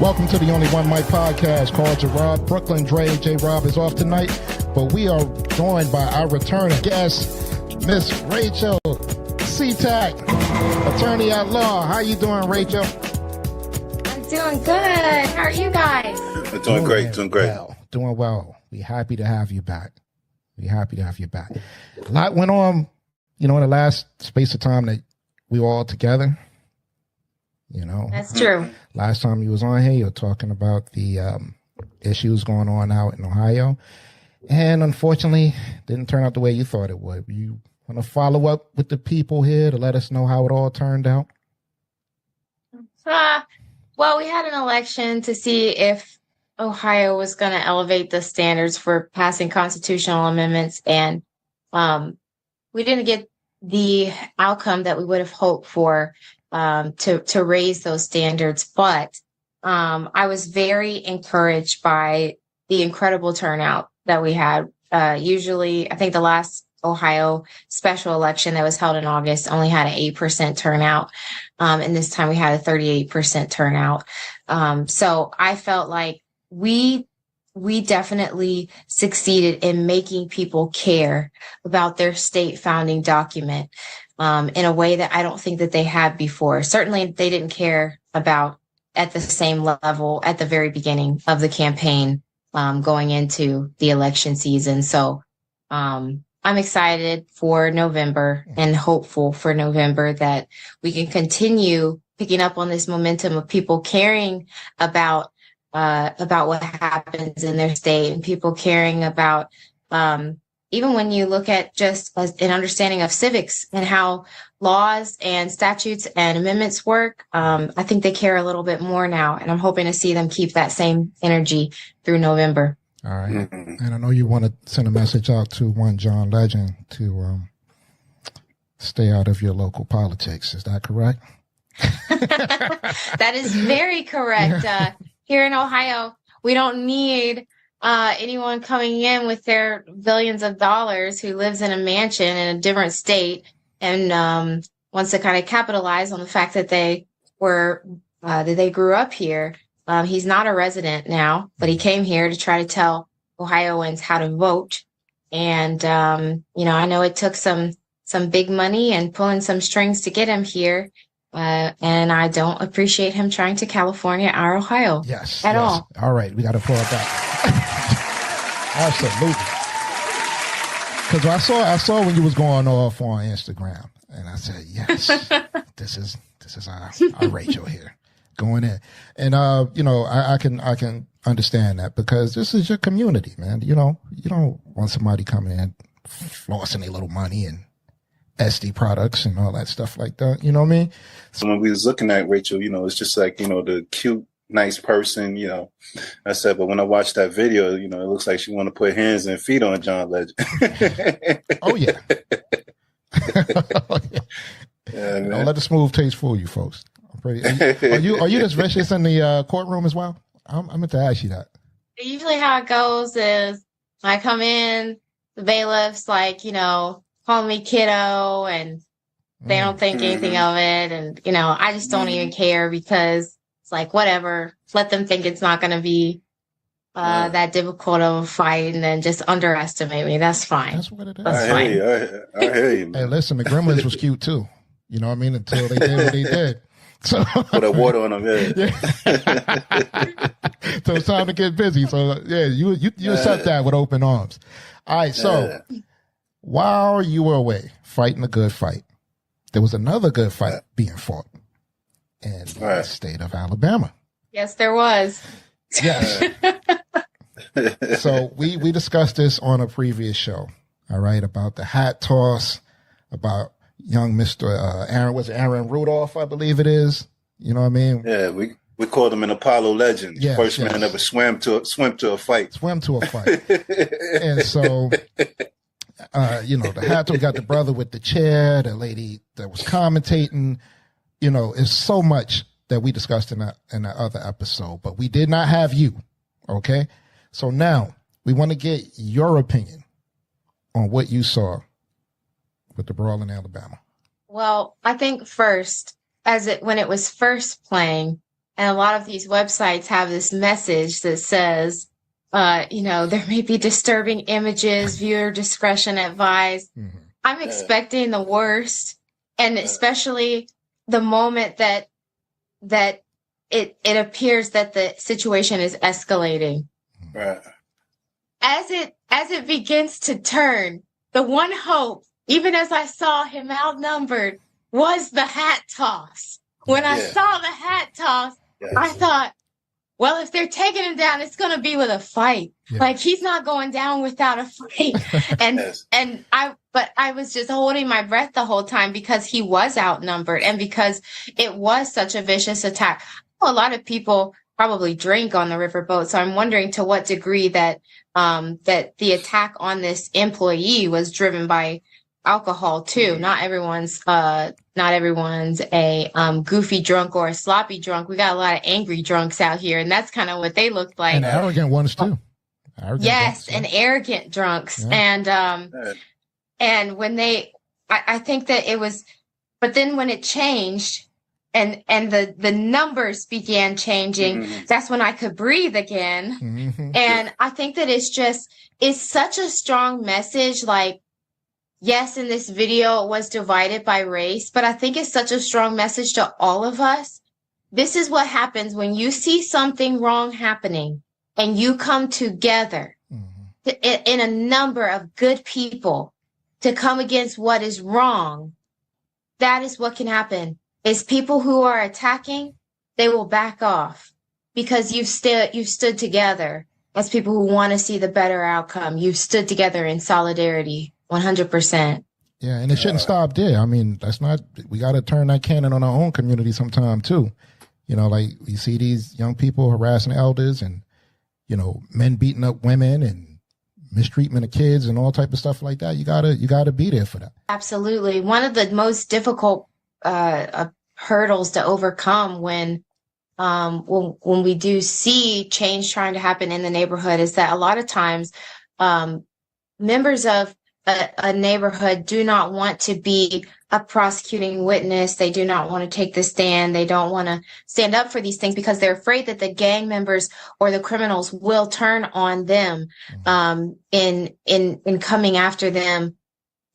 Welcome to the Only One Mic podcast called J-Rob. Brooklyn Dre, J-Rob is off tonight, but we are joined by our returning guest, Miss Rachel Citak, attorney at law. How you doing, Rachel? I'm doing good. How are you guys? Doing great. Doing well. We're happy to have you back. A lot went on, in the last space of time that we were all together. That's true. Last time you was on here, you were talking about the issues going on out in Ohio. And unfortunately, didn't turn out the way you thought it would. You want to follow up with the people here to let us know how it all turned out? Well, we had an election to see if Ohio was going to elevate the standards for passing constitutional amendments. And we didn't get the outcome that we would have hoped for. To raise those standards. But I was very encouraged by the incredible turnout that we had. Usually, I think the last Ohio special election that was held in August only had an 8% turnout. And this time we had a 38% turnout. So I felt like we definitely succeeded in making people care about their state founding document. In a way that I don't think that they had before. Certainly, they didn't care about at the same level at the very beginning of the campaign going into the election season. So I'm excited for November and hopeful for November that we can continue picking up on this momentum of people caring about what happens in their state and people caring about even when you look at just an understanding of civics and how laws and statutes and amendments work, I think they care a little bit more now. And I'm hoping to see them keep that same energy through November. All right. And I know you want to send a message out to one John Legend to stay out of your local politics. Is that correct? That is very correct. Here in Ohio, we don't need anyone coming in with their billions of dollars who lives in a mansion in a different state and wants to kind of capitalize on the fact that they grew up here. He's not a resident now, but he came here to try to tell Ohioans how to vote. And I know it took some big money and pulling some strings to get him here. And I don't appreciate him trying to California our Ohio. At all. All right. We got to pull it back. Absolutely. Because I saw when you was going off on Instagram, and I said, yes, this is our Rachel here going in. And I can understand that because this is your community, man. You don't want somebody coming in flossing their little money and SD products and all that stuff like that. You know what I mean? So when we was looking at Rachel, it's just like, the cute, nice person, I said, but when I watched that video, it looks like she want to put hands and feet on John Legend. Oh yeah. Don't let the smooth taste fool you, folks. Are you this vicious in the courtroom as well? I'm meant to ask you that. Usually how it goes is I come in, the bailiff's like, call me kiddo, and they don't think anything of it. And, I just don't even care because it's like, whatever, let them think it's not going to be that difficult of a fight and then just underestimate me. That's fine. That's what it is. I hear you, man. Hey, listen, the Gremlins was cute too. You know what I mean? Until they did what they did. So put that water on them, yeah. So it's time to get busy. So yeah, you accept that with open arms. All right, so while you were away fighting a good fight, there was another good fight being fought in the state of Alabama. Yes, there was. Yes. So we discussed this on a previous show, all right, about the hat toss, about young Mr. Aaron Rudolph, I believe it is. You know what I mean? Yeah, we called him an Apollo legend. Yes, First man ever swam to a fight. Swim to a fight. And so, the hat toss, got the brother with the chair, the lady that was commentating. It's so much that we discussed in that other episode, but we did not have you. Okay. So now we want to get your opinion on what you saw with the brawl in Alabama. Well, I think first, when it was first playing, And a lot of these websites have this message that says, there may be disturbing images, viewer discretion advised. Mm-hmm. I'm expecting the worst. And especially the moment that it appears that the situation is escalating. Right. As it begins to turn, the one hope, even as I saw him outnumbered, was the hat toss. When I saw the hat toss, I thought, well, if they're taking him down, it's going to be with a fight. Yeah. Like, he's not going down without a fight. But I was just holding my breath the whole time because he was outnumbered and because it was such a vicious attack. A lot of people probably drink on the riverboat, so I'm wondering to what degree that the attack on this employee was driven by alcohol too. Mm-hmm. Not everyone's a goofy drunk or a sloppy drunk. We got a lot of angry drunks out here, and that's kind of what they looked like. And arrogant ones too. Arrogant drunks. Yeah. And when I think that it was, but then when it changed and the numbers began changing, mm-hmm. that's when I could breathe again. Mm-hmm. And I think that it's such a strong message. Like, yes, in this video, it was divided by race, but I think it's such a strong message to all of us. This is what happens when you see something wrong happening and you come together mm-hmm. in a number of good people to come against what is wrong. That is what can happen. Is people who are attacking, they will back off because you've stood together as people who want to see the better outcome. You've stood together in solidarity, 100%. Yeah, and it shouldn't stop there. I mean, we got to turn that cannon on our own community sometime too. Like we see these young people harassing elders and, men beating up women and mistreatment of kids and all type of stuff like that. You gotta be there for that. Absolutely. One of the most difficult hurdles to overcome when we do see change trying to happen in the neighborhood is that a lot of times members of a neighborhood do not want to be a prosecuting witness. They do not want to take the stand. They don't want to stand up for these things because they're afraid that the gang members or the criminals will turn on them in coming after them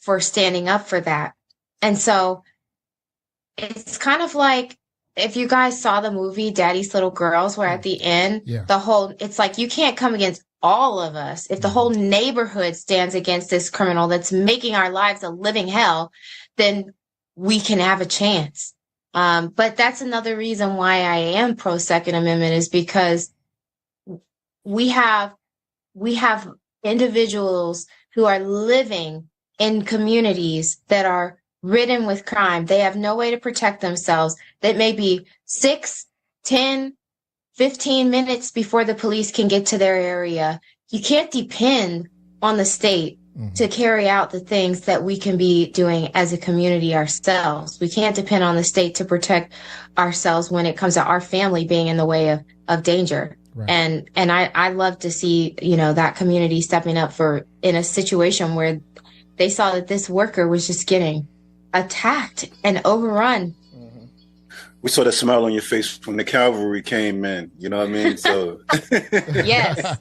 for standing up for that. And so it's kind of like if you guys saw the movie Daddy's Little Girls, where at the end, it's like you can't come against all of us. If the whole neighborhood stands against this criminal that's making our lives a living hell, then we can have a chance. But that's another reason why I am pro Second Amendment, is because we have individuals who are living in communities that are ridden with crime. They have no way to protect themselves. That may be 6, 10, 15 minutes before the police can get to their area. You can't depend on the state to carry out the things that we can be doing as a community ourselves. We can't depend on the state to protect ourselves when it comes to our family being in the way of danger. Right. And I love to see, that community stepping up in a situation where they saw that this worker was just getting attacked and overrun. We saw the smile on your face when the cavalry came in. You know what I mean? So yes,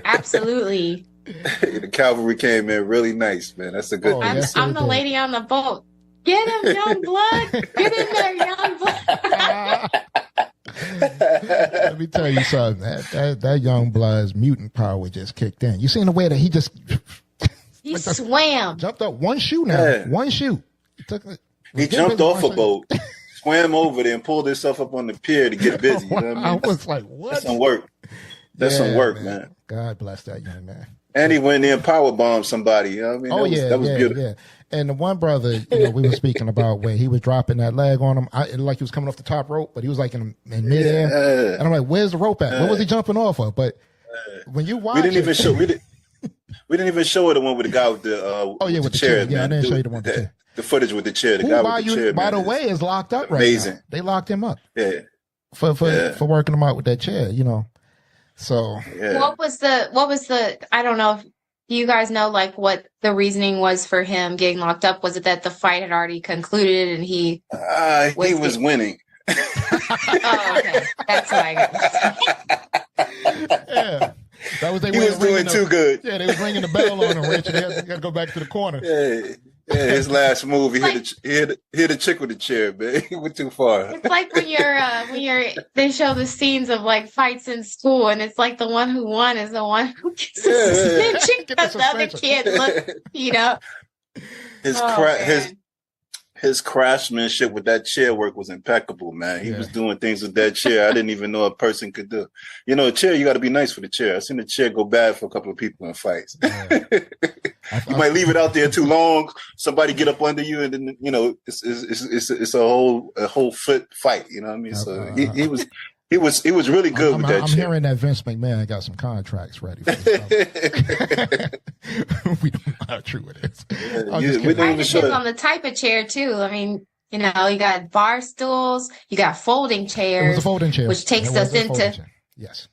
absolutely. The cavalry came in really nice, man. That's a good thing. I'm the lady on the boat. Get him, young blood. Get in there, young blood. Let me tell you something. That young blood's mutant power just kicked in. You seen the way that he swam. Jumped up one shoe now. Yeah. One shoe. He jumped off a boat, swam over there, and pulled himself up on the pier to get busy. You know what I mean? I was like, what? That's some work. That's some work, man. God bless that young man. And he went in and power bombed somebody. You know what I mean? That was beautiful. Yeah. And the one brother, we were speaking about when he was dropping that leg on him, like he was coming off the top rope, but he was like in midair. Yeah. And I'm like, where's the rope at? What was he jumping off of? But when you watch, we didn't even show it the one with the guy with the with the chair. Yeah, I didn't show you the one with the chair. The footage with the chair. The guy with the chair. By the way, is locked up right amazing. Now. They locked him up. Yeah. For working him out with that chair, So what was the I don't know if you guys know like what the reasoning was for him getting locked up? Was it that the fight had already concluded and he was winning? Oh, okay. That's why I got Yeah. That was He was doing too good. Yeah, they was ringing the bell on him, Rachel. They had to go back to the corner. Yeah, his last move, he hit a chick with a chair, man. He went too far. It's like when they show the scenes of like fights in school, and it's like the one who won is the one who gets the suspension because the other kid looked, His craftsmanship with that chair work was impeccable, man. He was doing things with that chair I didn't even know a person could do. A chair, you got to be nice for the chair. I've seen the chair go bad for a couple of people in fights. Yeah. You might leave it out there too long. Somebody get up under you, and then it's a whole foot fight. You know what I mean? So he was really good with that chair. I'm hearing that Vince McMahon got some contracts ready for we don't know how true it is. It depends on the type of chair too. I mean, you got bar stools, you got folding chairs. It was a folding chair, which takes us into. Yes.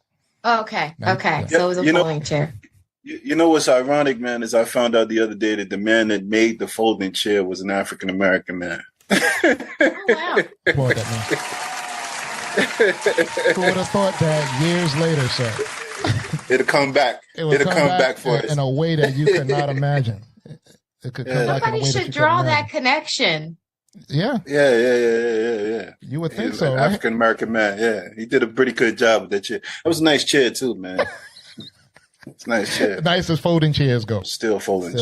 Okay. Okay. So it was a folding chair. You know what's ironic, man, is I found out the other day that the man that made the folding chair was an African American man. Oh wow! Boy, that man. Who would have thought that years later, sir? It'll come back. It'll come back for us in a way that you could not imagine. It could come back in a way Somebody should draw that connection. Yeah. Yeah. You would think so, right? African American man. Yeah, he did a pretty good job with that chair. That was a nice chair too, man. It's a nice chair. Nice as folding chairs go. Still folding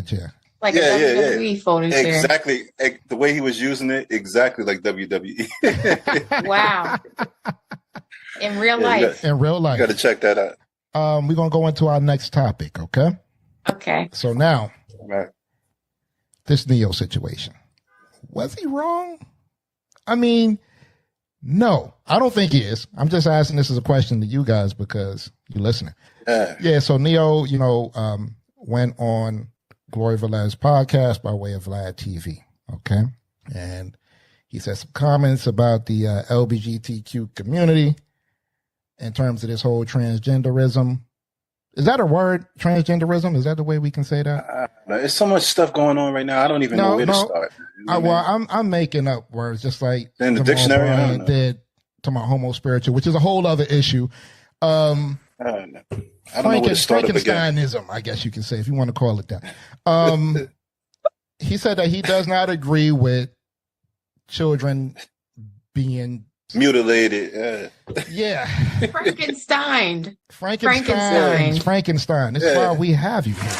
chair. Like a WWE folding chair. Exactly. The way he was using it, exactly like WWE. Wow. In real life. In real life. You got to check that out. We're going to go into our next topic, okay? Okay. So now, right. This Neo situation. Was he wrong? I mean, no, I don't think he is. I'm just asking this as a question to you guys because you're listening. Yeah, so Neo, went on Gloria Velez's podcast by way of Vlad TV, okay? And he said some comments about the LBGTQ community in terms of this whole transgenderism. Is that a word, transgenderism? Is that the way we can say that? There's so much stuff going on right now. I don't even know where to start. I'm making up words just like in the dictionary Brian did to my homo spiritual, which is a whole other issue. I don't know where to start Frankensteinism, I guess you can say, if you want to call it that. He said that he does not agree with children being mutilated. Yeah. Frankenstein. This is why we have you here.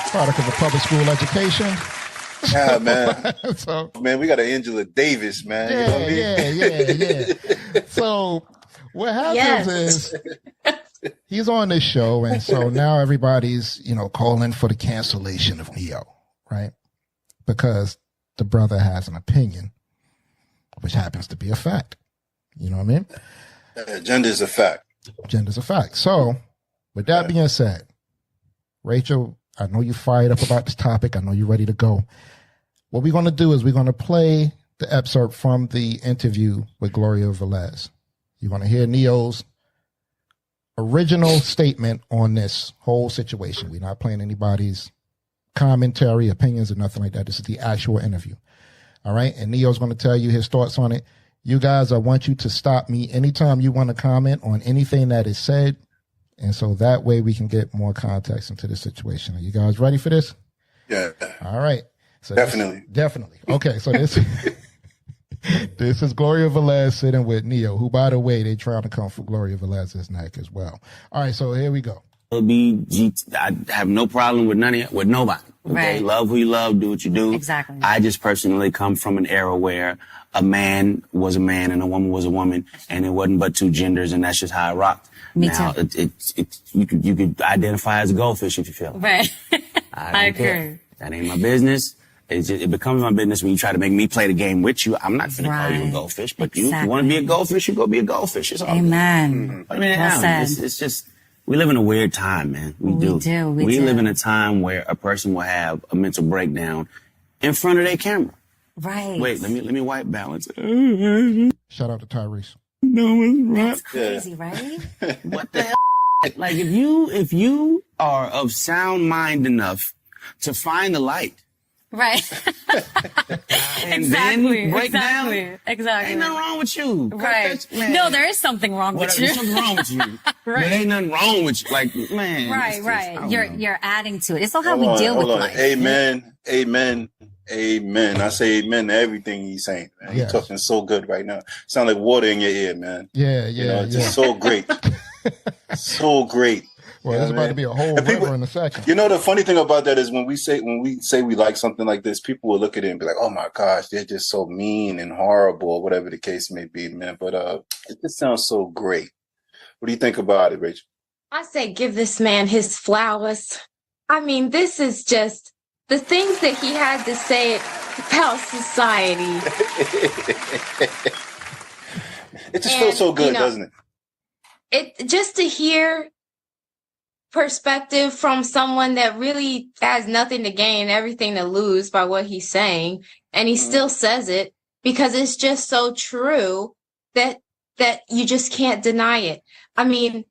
Product of a public school education. Yeah, man. Man, we got an Angela Davis, man. Yeah, you know what I mean? So what happens is he's on this show, and so now everybody's, calling for the cancellation of Neo, right? Because the brother has an opinion, which happens to be a fact. You know what I mean? Gender's a fact. Gender's a fact. So, with that being said, Rachel, I know you're fired up about this topic. I know you're ready to go. What we're going to do is we're going to play the excerpt from the interview with Gloria Velez. You're going to hear Neo's original statement on this whole situation. We're not playing anybody's commentary, opinions, or nothing like that. This is the actual interview. All right. And Neo's going to tell you his thoughts on it. You guys, I want you to stop me anytime you want to comment on anything that is said. And so that way we can get more context into the situation. Are you guys ready for this? Yeah. All right. So definitely. Definitely. Okay. So this is Gloria Velez sitting with Neo, who, by the way, they're trying to come for Gloria Velez's neck as well. All right. So here we go. I have no problem with nobody. Okay? Right. Love who you love, do what you do. Exactly. I just personally come from an era where a man was a man and a woman was a woman, and it wasn't but two genders, and that's just how I rocked. Me now, too. You could identify as a goldfish if you feel. Right. I agree. That ain't my business. It becomes my business when you try to make me play the game with you. I'm not finna call you a goldfish, but if you want to be a goldfish, you go be a goldfish. It's all Amen. I mean, it's just, we live in a weird time, man. We do. We live in a time where a person will have a mental breakdown in front of their camera. Right. Wait, let me white balance. Shout out to Tyrese. No, it's right. That's crazy, right? What the hell? Like if you are of sound mind enough to find the light Right. And Exactly. then break down. Exactly. Ain't nothing wrong with you. Right. Man. No, there is something wrong with you. There's something wrong with you. Right. There ain't nothing wrong with you. Like, man. Right, it's right. just, You're adding to it. It's all how Hold we deal with on. life. Amen. Amen. Amen. I say amen to everything he's saying, man. Yes. You're talking so good right now. Sound like water in your ear, man. Yeah, You know, yeah. just so great. So great. Well, You know there's what about I to mean? be a whole And people- river in a second. You know, the funny thing about that is when we say we like something like this, people will look at it and be like, "Oh my gosh, they're just so mean and horrible," or whatever the case may be, man. But it just sounds so great. What do you think about it, Rachel? I say give this man his flowers. I mean, this is just the things that he had to say about society. It just feels so good, doesn't it? It just to hear perspective from someone that really has nothing to gain, everything to lose by what he's saying, and he still says it because it's just so true that you just can't deny it. I mean,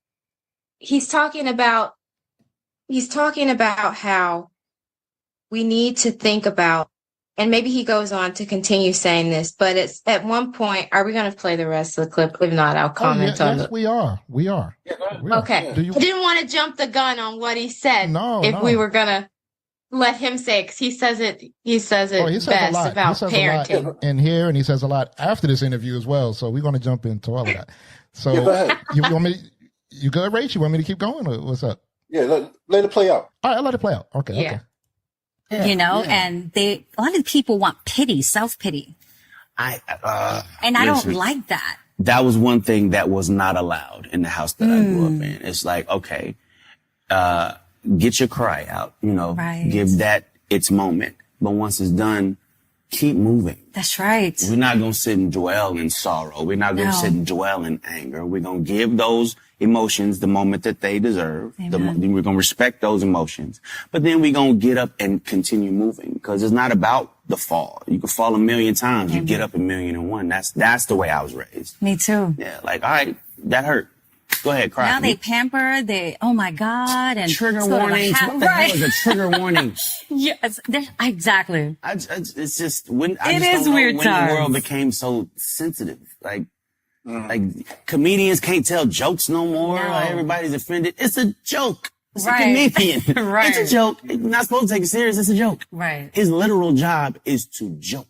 he's talking about how we need to think about, and maybe he goes on to continue saying this, but it's at one point, are we going to play the rest of the clip? If not, I'll comment on yes, it. we are. We are. Okay. Do you, I didn't want to jump the gun on what he said. No, if no. we were going to let him say it, because he says it he says best a lot. about He says parenting. a lot in here, and he says a lot after this interview as well. So we're going to jump into all of that. So Yeah, go ahead. you want me? You good, Rach? You want me to keep going, or what's up? Yeah, let it play out. All right, I'll let it play out. Okay. Yeah. Okay. You know, and a lot of people want pity, self-pity. And I don't like that. That was one thing that was not allowed in the house that I grew up in. It's like, okay, get your cry out, you know, give that its moment. But once it's done, keep moving. That's right. We're not going to sit and dwell in sorrow. We're not going to sit and dwell in anger. We're going to give those emotions the moment that they deserve. We're going to respect those emotions. But then we're going to get up and continue moving, because it's not about the fall. You can fall 1,000,000 times. You get up 1,000,001. That's the way I was raised. Me too. Yeah. Like, all right, that hurt. Go ahead, cry. Now they pamper, oh my God. And trigger warnings. What the hell is a trigger warning? Yes, exactly. It's just when It is weird when times. the world became so sensitive. Like comedians can't tell jokes no more. No. Like, everybody's offended. It's a joke. It's a Right. comedian. Right. It's a joke. You're not supposed to take it serious. It's a joke. Right. His literal job is to joke.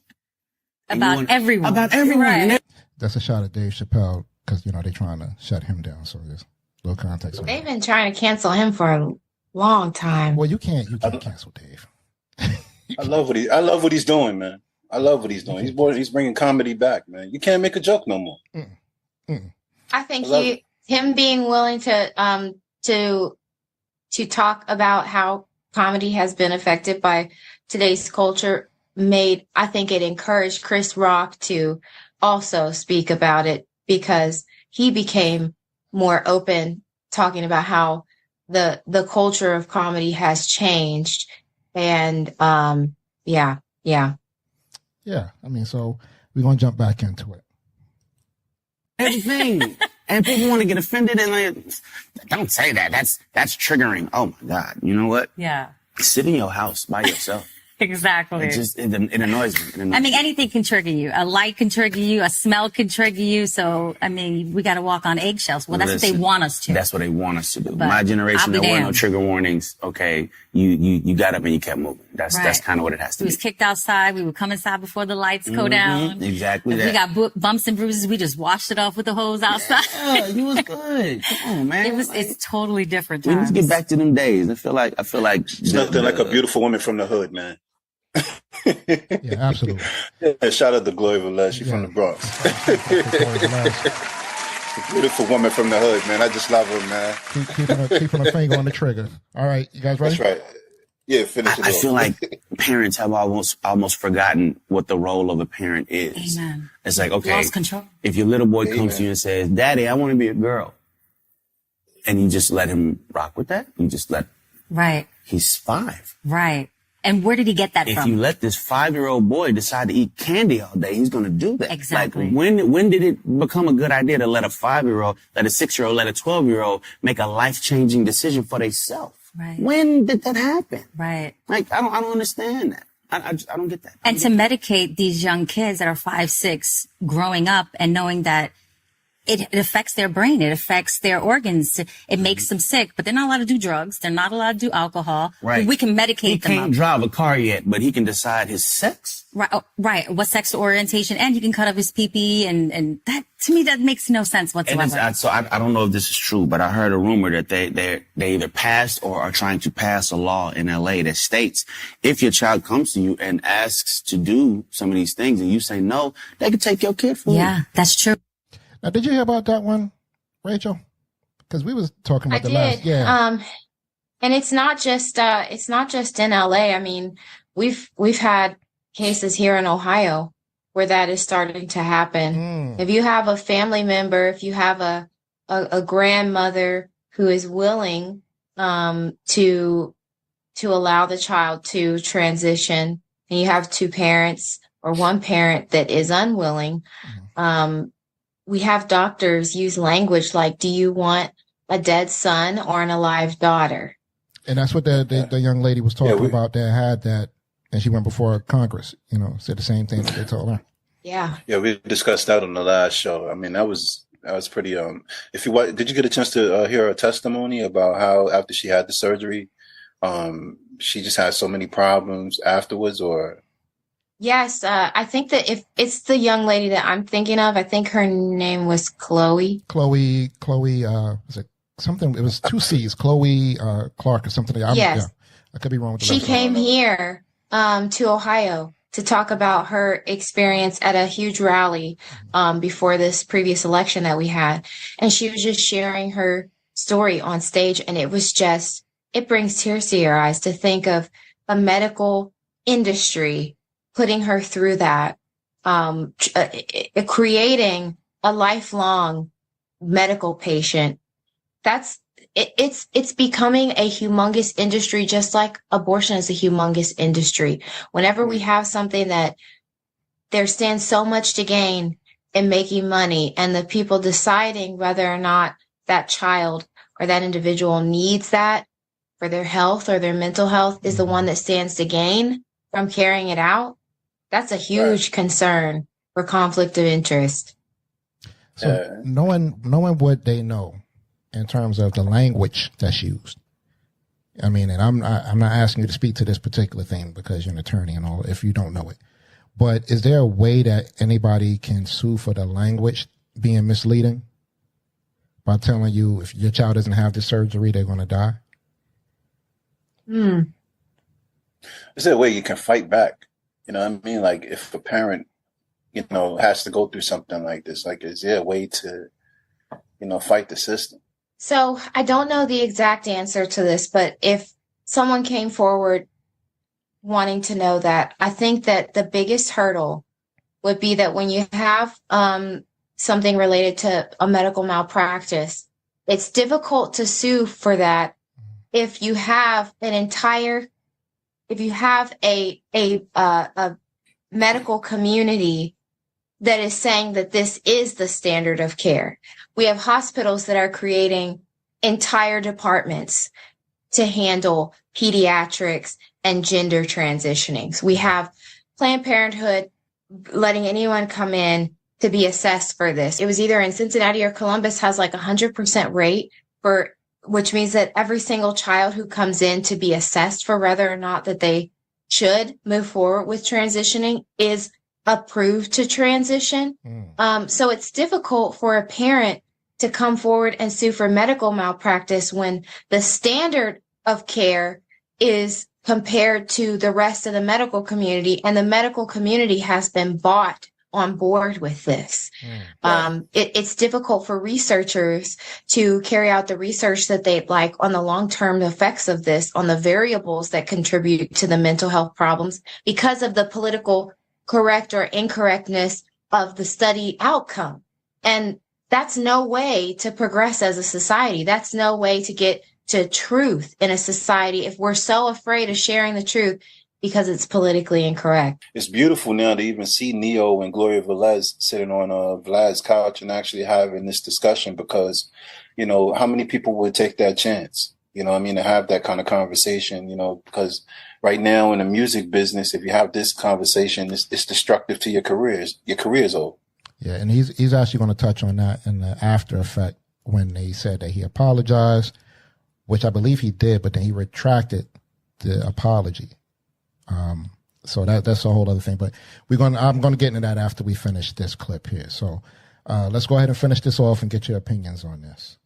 About everyone. About everyone. Right. And That's a shot at Dave Chappelle, because they're trying to shut him down. So there's a little context. on They've that. been trying to cancel him for a long time. Well, you can't cancel Dave. I love what he's doing, man. I love what he's doing. He's bringing comedy back, man. You can't make a joke no more. I think I love him being willing to talk about how comedy has been affected by today's culture I think it encouraged Chris Rock to also speak about it, because he became more open, talking about how the culture of comedy has changed. And yeah. I mean, so we're gonna jump back into it. everything. And people want to get offended and like, don't say that. That's triggering. Oh my God. You know what? Yeah. Sit in your house by yourself. Exactly. It annoys me. I mean, anything can trigger you. A light can trigger you. A smell can trigger you. So, I mean, we got to walk on eggshells. Well, that's what they want us to. That's what they want us to do. But My generation, I'll be there were no damned. trigger warnings. Okay. You got up and you kept moving. That's kind of what it has to We be. was kicked outside. We would come inside before the lights go down. Exactly If that. we got bumps and bruises, we just washed it off with the hose outside. Yeah, you was good. Come on, man. It's totally different We need times. to get back to them days. I feel like It's nothing like a beautiful woman from the hood, man. Yeah, absolutely. Yeah, shout out to Gloria Velez. She's from the Bronx. Beautiful woman from the hood, man. I just love her, man. Keeping a finger on the trigger. All right, you guys ready? That's right. Yeah, finish it I off. feel like parents have almost forgotten what the role of a parent is. Amen. It's like, okay, Lost control. if your little boy comes to you and says, Daddy, I want to be a girl, and you just let him rock with that, Right. he's 5. Right. And where did he get that If from? you let this 5-year-old boy decide to eat candy all day, he's going to do that. Exactly. Like, when did it become a good idea to let a 5-year-old, let a 6-year-old, let a 12-year-old make a life-changing decision for themselves? Right. When did that happen? Right. Like, I don't understand that. I don't get that. And to medicate these young kids that are 5, 6 growing up and knowing that it affects their brain. It affects their organs. It makes them sick, but they're not allowed to do drugs. They're not allowed to do alcohol. Right. We can medicate them. He can't drive a car yet, but he can decide his sex. Right. Oh, right. What sexual orientation, and you can cut up his pee-pee, and that, to me, that makes no sense whatsoever. I don't know if this is true, but I heard a rumor that they either passed or are trying to pass a law in LA that states if your child comes to you and asks to do some of these things and you say no, they can take your kid from you. Yeah, that's true. Now, did you hear about that one, Rachel? Because we was talking about last. Yeah. And it's not just in LA. I mean, we've had cases here in Ohio where that is starting to happen. If you have a family member, if you have a grandmother who is willing to allow the child to transition, and you have 2 parents or 1 parent that is unwilling, we have doctors use language like, do you want a dead son or an alive daughter? And that's what the young lady was talking about that had that, and she went before Congress, said the same thing that they told her. Yeah. Yeah, we discussed that on the last show. I mean, that was pretty, did you get a chance to hear her testimony about how after she had the surgery, she just had so many problems afterwards, or? Yes, I think that if it's the young lady that I'm thinking of, I think her name was Chloe. Chloe, was it something? It was 2 C's, Chloe Clark or something. Yes. Yeah, I could be wrong with the She came here to Ohio to talk about her experience at a huge rally before this previous election that we had. And she was just sharing her story on stage. And it brings tears to your eyes to think of a medical industry putting her through that, creating a lifelong medical patient. It's becoming a humongous industry, just like abortion is a humongous industry. Whenever we have something that there stands so much to gain in making money, and the people deciding whether or not that child or that individual needs that for their health or their mental health is the one that stands to gain from carrying it out, that's a huge concern for conflict of interest. So knowing what they know in terms of the language that's used. I mean, and I'm not asking you to speak to this particular thing because you're an attorney and all, if you don't know it. But is there a way that anybody can sue for the language being misleading by telling you if your child doesn't have the surgery, they're going to die? Is there a way you can fight back? You know what I mean? Like if a parent, has to go through something like this, like is there a way to, fight the system? So I don't know the exact answer to this, but if someone came forward wanting to know that, I think that the biggest hurdle would be that when you have something related to a medical malpractice, it's difficult to sue for that if you have a medical community that is saying that this is the standard of care. We have hospitals that are creating entire departments to handle pediatrics and gender transitionings. We have Planned Parenthood letting anyone come in to be assessed for this. It was either in Cincinnati or Columbus has like 100% rate for, which means that every single child who comes in to be assessed for whether or not that they should move forward with transitioning is approved to transition. So it's difficult for a parent to come forward and sue for medical malpractice when the standard of care is compared to the rest of the medical community, and the medical community has been bought on board with this. It's difficult for researchers to carry out the research that they'd like on the long-term effects of this, on the variables that contribute to the mental health problems because of the political correct or incorrectness of the study outcome. And that's no way to progress as a society. That's no way to get to truth in a society if we're so afraid of sharing the truth because it's politically incorrect. It's beautiful now to even see Neo and Gloria Velez sitting on Vlad's couch and actually having this discussion because, how many people would take that chance? You know what I mean? To have that kind of conversation, you know, because right now in the music business, if you have this conversation, it's destructive to your careers. Your career's over. Yeah, and he's actually going to touch on that in the after effect when they said that he apologized, which I believe he did, but then he retracted the apology. So that's a whole other thing. But I'm going to get into that after we finish this clip here. So let's go ahead and finish this off and get your opinions on this.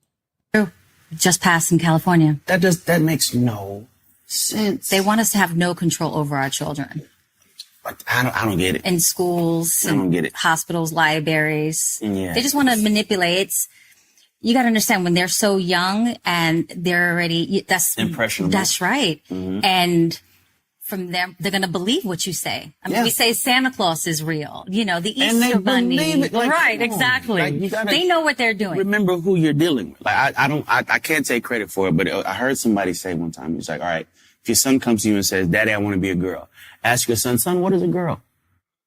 Just passed in California. That makes no sense. They want us to have no control over our children. I don't get it. In schools, I don't get it. Hospitals, libraries. Yeah. They just want to manipulate. You got to understand when they're so young and they're already, that's impressionable. That's right. Mm-hmm. And from them, they're going to believe what you say. I mean, we say Santa Claus is real, you know, the Easter Bunny. Believe it. Like, right, exactly. Like they know what they're doing. Remember who you're dealing with. Like, I can't take credit for it, but I heard somebody say one time, he was like, all right, if your son comes to you and says, Daddy, I want to be a girl. Ask your son, what is a girl?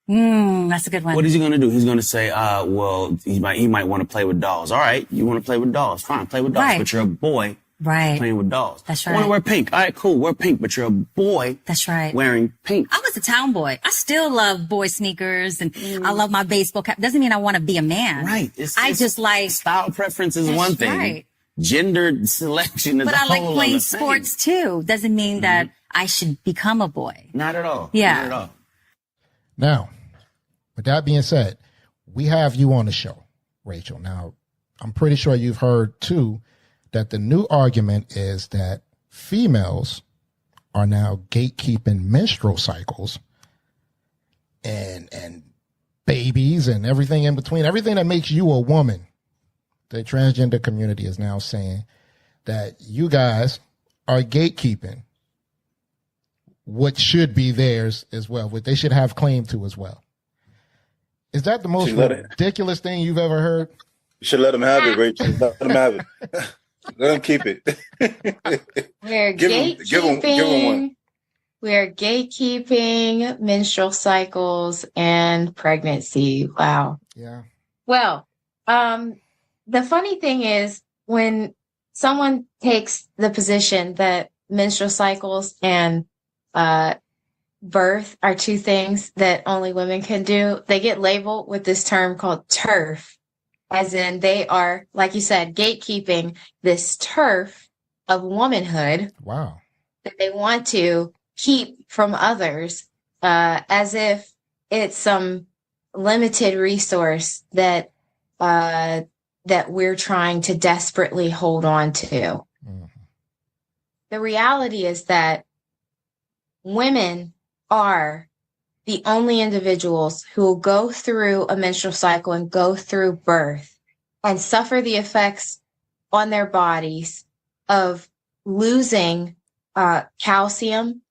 That's a good one. What is he going to do? He's going to say, well, he might want to play with dolls. All right. You want to play with dolls. Fine. Play with dolls. Right. But you're a boy. Right. Playing with dolls. That's I right. want to wear pink. All right, cool. Wear pink, but you're a boy. That's right. Wearing pink. I was a town boy. I still love boy sneakers and I love my baseball cap. Doesn't mean I want to be a man. Right. I just like style preference is one thing. Right. Gender selection is but a I like whole playing other sports thing. too. Doesn't mean that I should become a boy. Not at all. Yeah. Not at all. Now, with that being said, we have you on the show, Rachel. Now, I'm pretty sure you've heard too that the new argument is that females are now gatekeeping menstrual cycles and babies and everything in between, everything that makes you a woman. The transgender community is now saying that you guys are gatekeeping what should be theirs as well, what they should have claim to as well. Is that the most ridiculous thing you've ever heard? You should let them have it, Rachel. Let them have it. Let them keep it. We're give them one. We're gatekeeping menstrual cycles and pregnancy. Wow. Yeah. Well, the funny thing is when someone takes the position that menstrual cycles and birth are two things that only women can do, they get labeled with this term called turf. As in they are, like you said, gatekeeping this turf of womanhood. Wow. That they want to keep from others, as if it's some limited resource that we're trying to desperately hold on to. Mm-hmm. The reality is that women are the only individuals who will go through a menstrual cycle and go through birth and suffer the effects on their bodies of losing calcium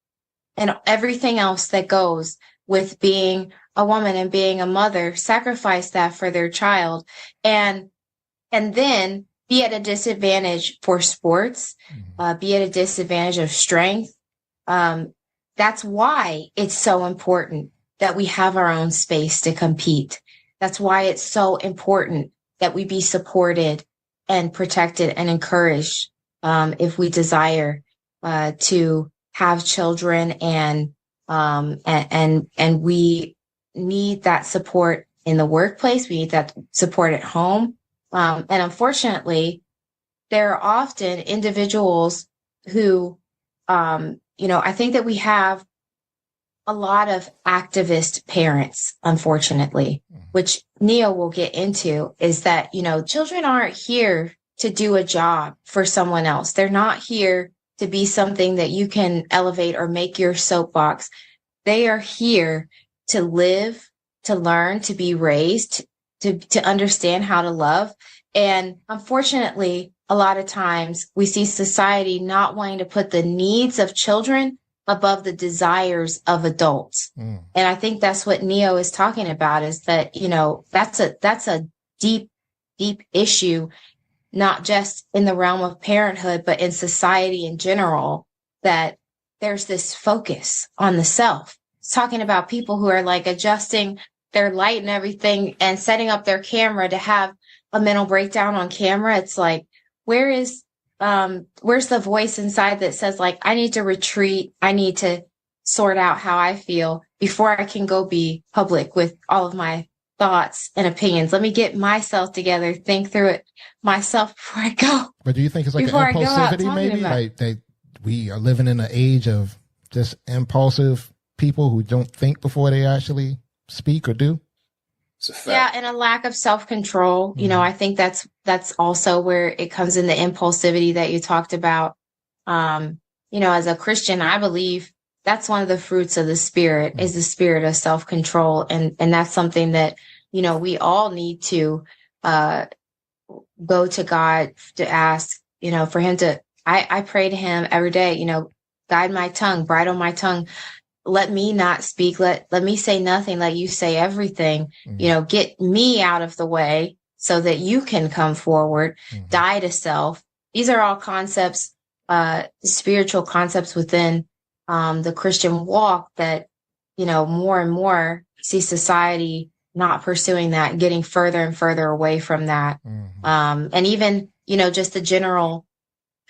and everything else that goes with being a woman and being a mother, sacrifice that for their child, and then be at a disadvantage for sports, be at a disadvantage of strength. That's why it's so important that we have our own space to compete. That's why it's so important that we be supported and protected and encouraged if we desire to have children, and we need that support in the workplace. We need that support at home. And unfortunately, there are often individuals who, I think that we have a lot of activist parents, unfortunately, which Neo will get into, is that, children aren't here to do a job for someone else. They're not here to be something that you can elevate or make your soapbox. They are here to live, to learn, to be raised, to understand how to love. And unfortunately, a lot of times we see society not wanting to put the needs of children above the desires of adults. And I think that's what Neo is talking about, is that, that's a deep, deep issue, not just in the realm of parenthood, but in society in general, that there's this focus on the self. It's talking about people who are like adjusting their light and everything and setting up their camera to have a mental breakdown on camera. It's like, where is where's the voice inside that says like, I need to retreat. I need to sort out how I feel before I can go be public with all of my thoughts and opinions. Let me get myself together, think through it myself before I go. But do you think it's like an impulsivity maybe? Like we are living in an age of just impulsive people who don't think before they actually speak or do? It's a fact. Yeah, and a lack of self-control. You know, I think that's also where it comes in, the impulsivity that you talked about. You know, as a Christian, I believe that's one of the fruits of the Spirit is the spirit of self-control. And that's something that, you know, we all need to go to God to ask, you know, for him to, I pray to him every day, you know, guide my tongue, bridle my tongue. Let me not speak. Let me say nothing. Let you say everything. You know, get me out of the way so that you can come forward. Die to self. These are all concepts, spiritual concepts within the Christian walk that, you know, more and more see society not pursuing that, getting further and further away from that. And even, you know, just the general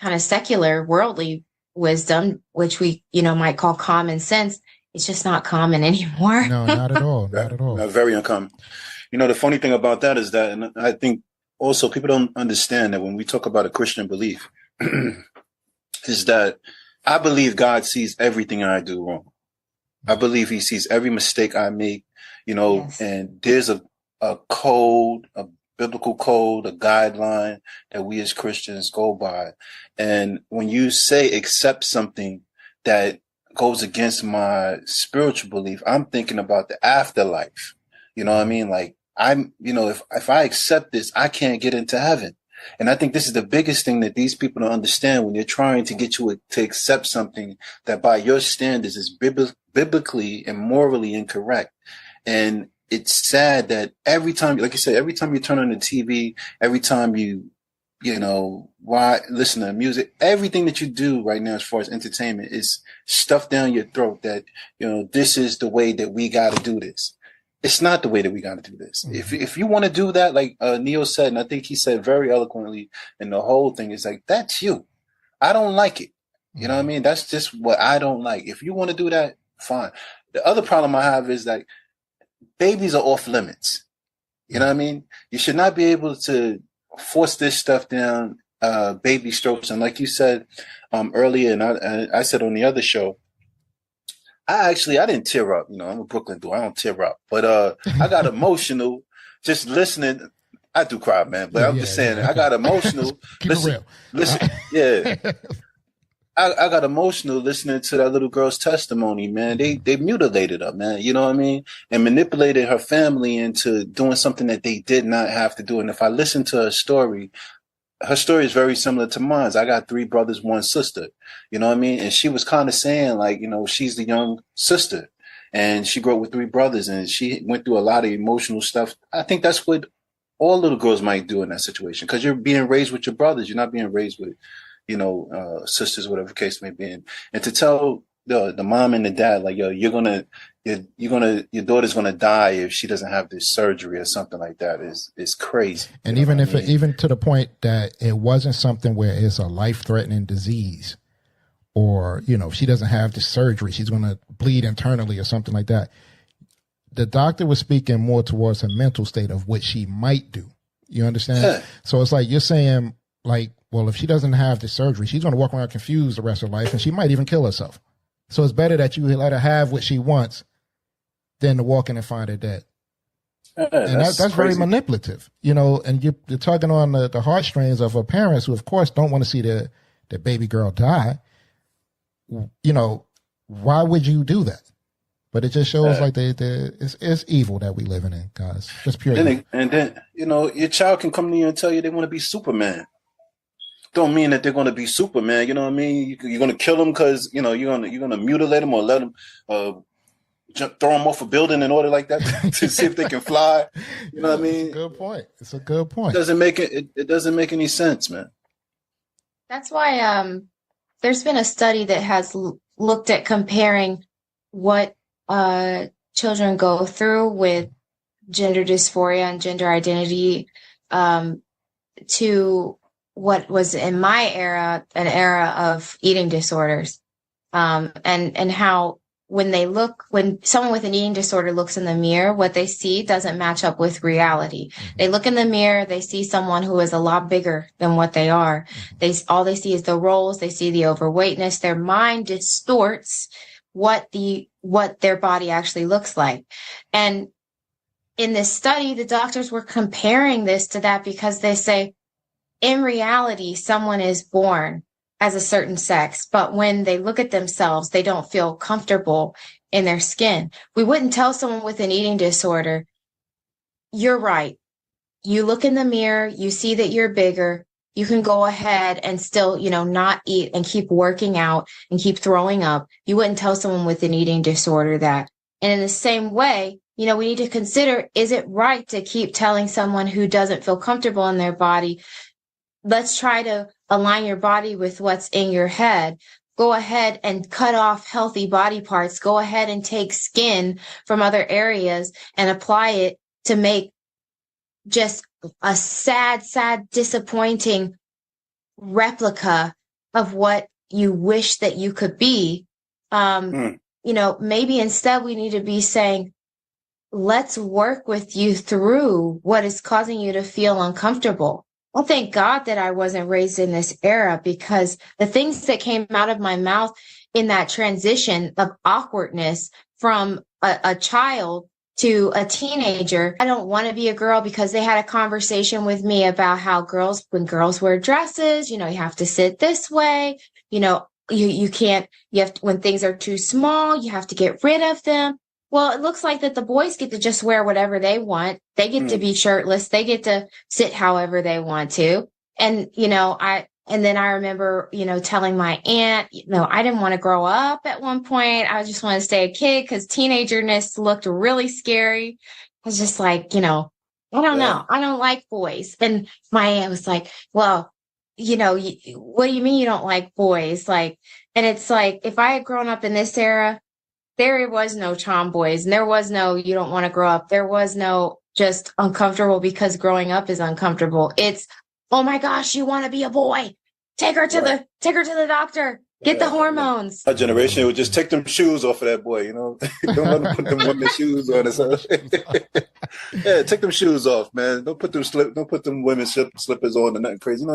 kind of secular worldly wisdom, which we, you know, might call common sense. It's just not common anymore. No, not at all. Not at all. Very uncommon. You know, the funny thing about that is that, and I think also people don't understand that when we talk about a Christian belief, is that I believe God sees everything I do wrong. I believe he sees every mistake I make, you know, and there's a code, a biblical code, a guideline that we as Christians go by. And when you say accept something that goes against my spiritual belief, I'm thinking about the afterlife. You know what I mean? Like I'm, you know, if I accept this, I can't get into heaven. And I think this is the biggest thing that these people don't understand when they're trying to get you to accept something that by your standards is biblically and morally incorrect. And it's sad that every time, like you said, every time you turn on the TV, every time you know, listen to music, everything that you do right now as far as entertainment is stuffed down your throat that, you know, this is the way that we got to do this. It's not the way that we got to do this. If you want to do that, like Neil said, and I think he said very eloquently, and the whole thing is like, that's you. I don't like it. You know what I mean? That's just what I don't like. If you want to do that, fine. The other problem I have is that babies are off limits. You know what I mean? You should not be able to force this stuff down, baby strokes. And like you said earlier, and I said on the other show, I didn't tear up. You know, I'm a Brooklyn dude. I don't tear up. But I got emotional just listening. I do cry, man. But I'm just saying, I got emotional. Listen, yeah. I got emotional listening to that little girl's testimony, man. They mutilated her, man. You know what I mean? And manipulated her family into doing something that they did not have to do. And if I listen to her story is very similar to mine. I got 3 brothers, 1 sister. You know what I mean? And she was kind of saying, like, you know, she's the young sister and she grew up with 3 brothers and she went through a lot of emotional stuff. I think that's what all little girls might do in that situation, because you're being raised with your brothers. You're not being raised with, you know, sisters, whatever the case may be. And to tell the mom and the dad, like, yo, your daughter's gonna die if she doesn't have this surgery or something like that is crazy. And even if even to the point that it wasn't something where it's a life-threatening disease, or, you know, if she doesn't have the surgery, she's gonna bleed internally or something like that. The doctor was speaking more towards her mental state of what she might do. You understand? Yeah. So it's like you're saying, like, well, if she doesn't have the surgery, she's going to walk around confused the rest of her life, and she might even kill herself. So it's better that you let her have what she wants than to walk in and find her dead. And that's very manipulative, you know, and you're tugging on the heartstrings of her parents who, of course, don't want to see their baby girl die. You know, why would you do that? But it just shows like it's evil that we living in, guys. Just pure evil. And then, you know, your child can come to you and tell you they want to be Superman. Don't mean that they're going to be Superman. You know what I mean? You're going to kill them because, you know, you're going to mutilate them or let them throw them off a building in order like that to see if they can fly. You know what I mean? It's a good point. It's a good point. It doesn't make any sense, man. That's why there's been a study that has looked at comparing what children go through with gender dysphoria and gender identity to what was in my era, an era of eating disorders, and how when someone with an eating disorder looks in the mirror, what they see doesn't match up with reality. Mm-hmm. They look in the mirror, they see someone who is a lot bigger than what they are. Mm-hmm. All they see is the rolls, they see the overweightness. Their mind distorts what their body actually looks like. And in this study, the doctors were comparing this to that because they say, in reality, someone is born as a certain sex, but when they look at themselves, they don't feel comfortable in their skin. We wouldn't tell someone with an eating disorder, you're right. You look in the mirror, you see that you're bigger. You can go ahead and still, not eat and keep working out and keep throwing up. You wouldn't tell someone with an eating disorder that. And in the same way, we need to consider, is it right to keep telling someone who doesn't feel comfortable in their body, let's try to align your body with what's in your head. Go ahead and cut off healthy body parts. Go ahead and take skin from other areas and apply it to make just a sad, disappointing replica of what you wish that you could be. Maybe instead we need to be saying, let's work with you through what is causing you to feel uncomfortable. Well, thank God that I wasn't raised in this era, because the things that came out of my mouth in that transition of awkwardness from a child to a teenager, I don't want to be a girl, because they had a conversation with me about how when girls wear dresses, you have to sit this way, you can't, when things are too small, you have to get rid of them. Well, it looks like that the boys get to just wear whatever they want. They get to be shirtless. They get to sit however they want to. And, then I remember, telling my aunt, I didn't want to grow up at one point. I just wanted to stay a kid because teenagerness looked really scary. I was just like, I don't know. I don't like boys. And my aunt was like, well, what do you mean you don't like boys? And it's like, if I had grown up in this era, there was no tomboys, and there was no, you don't want to grow up. There was no just uncomfortable because growing up is uncomfortable. It's, oh my gosh, you want to be a boy. Take her to the doctor. Get the hormones. Our generation would just take them shoes off of that boy, Don't let them put them women's shoes on. Yeah, take them shoes off, man. Don't put them women's slippers on or nothing crazy.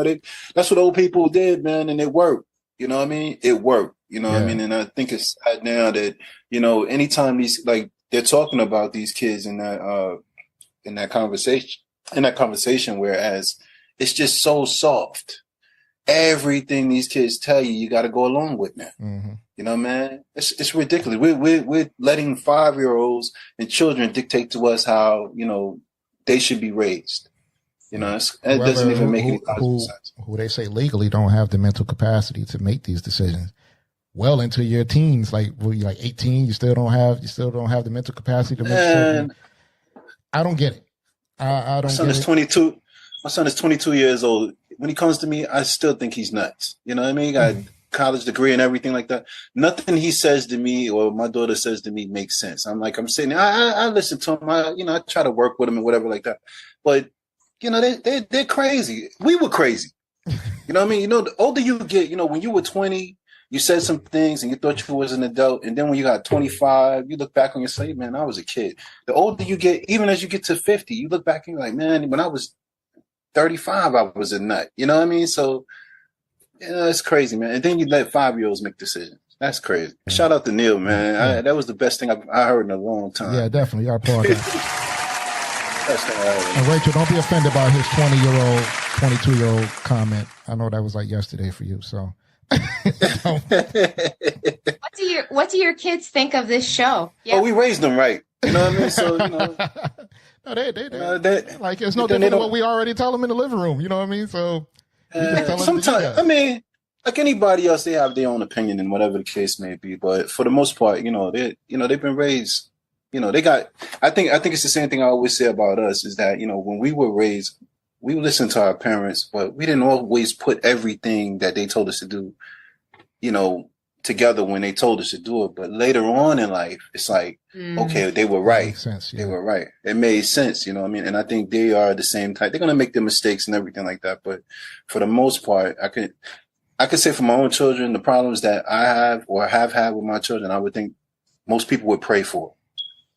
That's what old people did, man, and it worked. You know what I mean? It worked. You know what I mean? And I think it's sad now that, anytime they're talking about these kids in that conversation, whereas it's just so soft. Everything these kids tell you got to go along with now. Mm-hmm. Man, it's ridiculous. We're letting 5-year-olds and children dictate to us how, they should be raised. It doesn't even make any sense. Who they say legally don't have the mental capacity to make these decisions. Well into your teens, like 18, you still don't have the mental capacity to make decisions. I don't get it. I don't. My son is 22. My son is 22 years old. When he comes to me, I still think he's nuts. You know what I mean? He got a college degree and everything like that. Nothing he says to me or my daughter says to me makes sense. I'm sitting there, I listen to him. I try to work with him and whatever like that. But they're crazy. We were crazy. You know what I mean? The older you get, when you were 20, you said some things and you thought you was an adult. And then when you got 25, you look back on yourself, man, I was a kid. The older you get, even as you get to 50, you look back and you're like, man, when I was 35, I was a nut. You know what I mean? So, it's crazy, man. And then you let 5-year-olds make decisions. That's crazy. Shout out to Neil, man. That was the best thing I heard in a long time. Yeah, definitely. I applaud that. And Rachel, don't be offended by his 20-year-old, 22-year-old comment. I know that was like yesterday for you. So, what do your kids think of this show? Yeah. Oh, we raised them right. You know what I mean? So no, they like it's no different than what we already tell them in the living room. You know what I mean? So sometimes, like anybody else, they have their own opinion and whatever the case may be. But for the most part, they've been raised. They got. I think it's the same thing I always say about us is that when we were raised, we listened to our parents, but we didn't always put everything that they told us to do, together when they told us to do it. But later on in life, it's like, okay, they were right. Sense, yeah. They were right. It made sense, you know what I mean? And I think they are the same type. They're going to make their mistakes and everything like that. But for the most part, I could say for my own children, the problems that I have or have had with my children, I would think most people would pray for.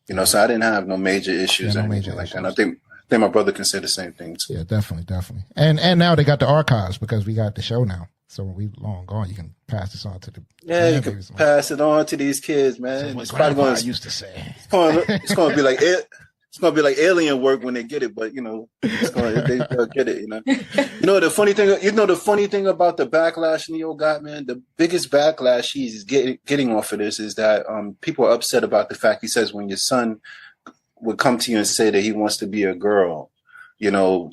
You know, so I didn't have no major issues or anything like that. And I think my brother can say the same thing too. Yeah, definitely. And now they got the archives because we got the show now. So when we long gone, you can pass this on to the you can pass it on to these kids, man. So it's probably going to used to say. It's going to be like it's going to be like alien work when they get it, but you know, they'll get it. You know, the funny thing about the backlash Neo got, man. The biggest backlash he's getting off of this is that people are upset about the fact he says when your son would come to you and say that he wants to be a girl, you don't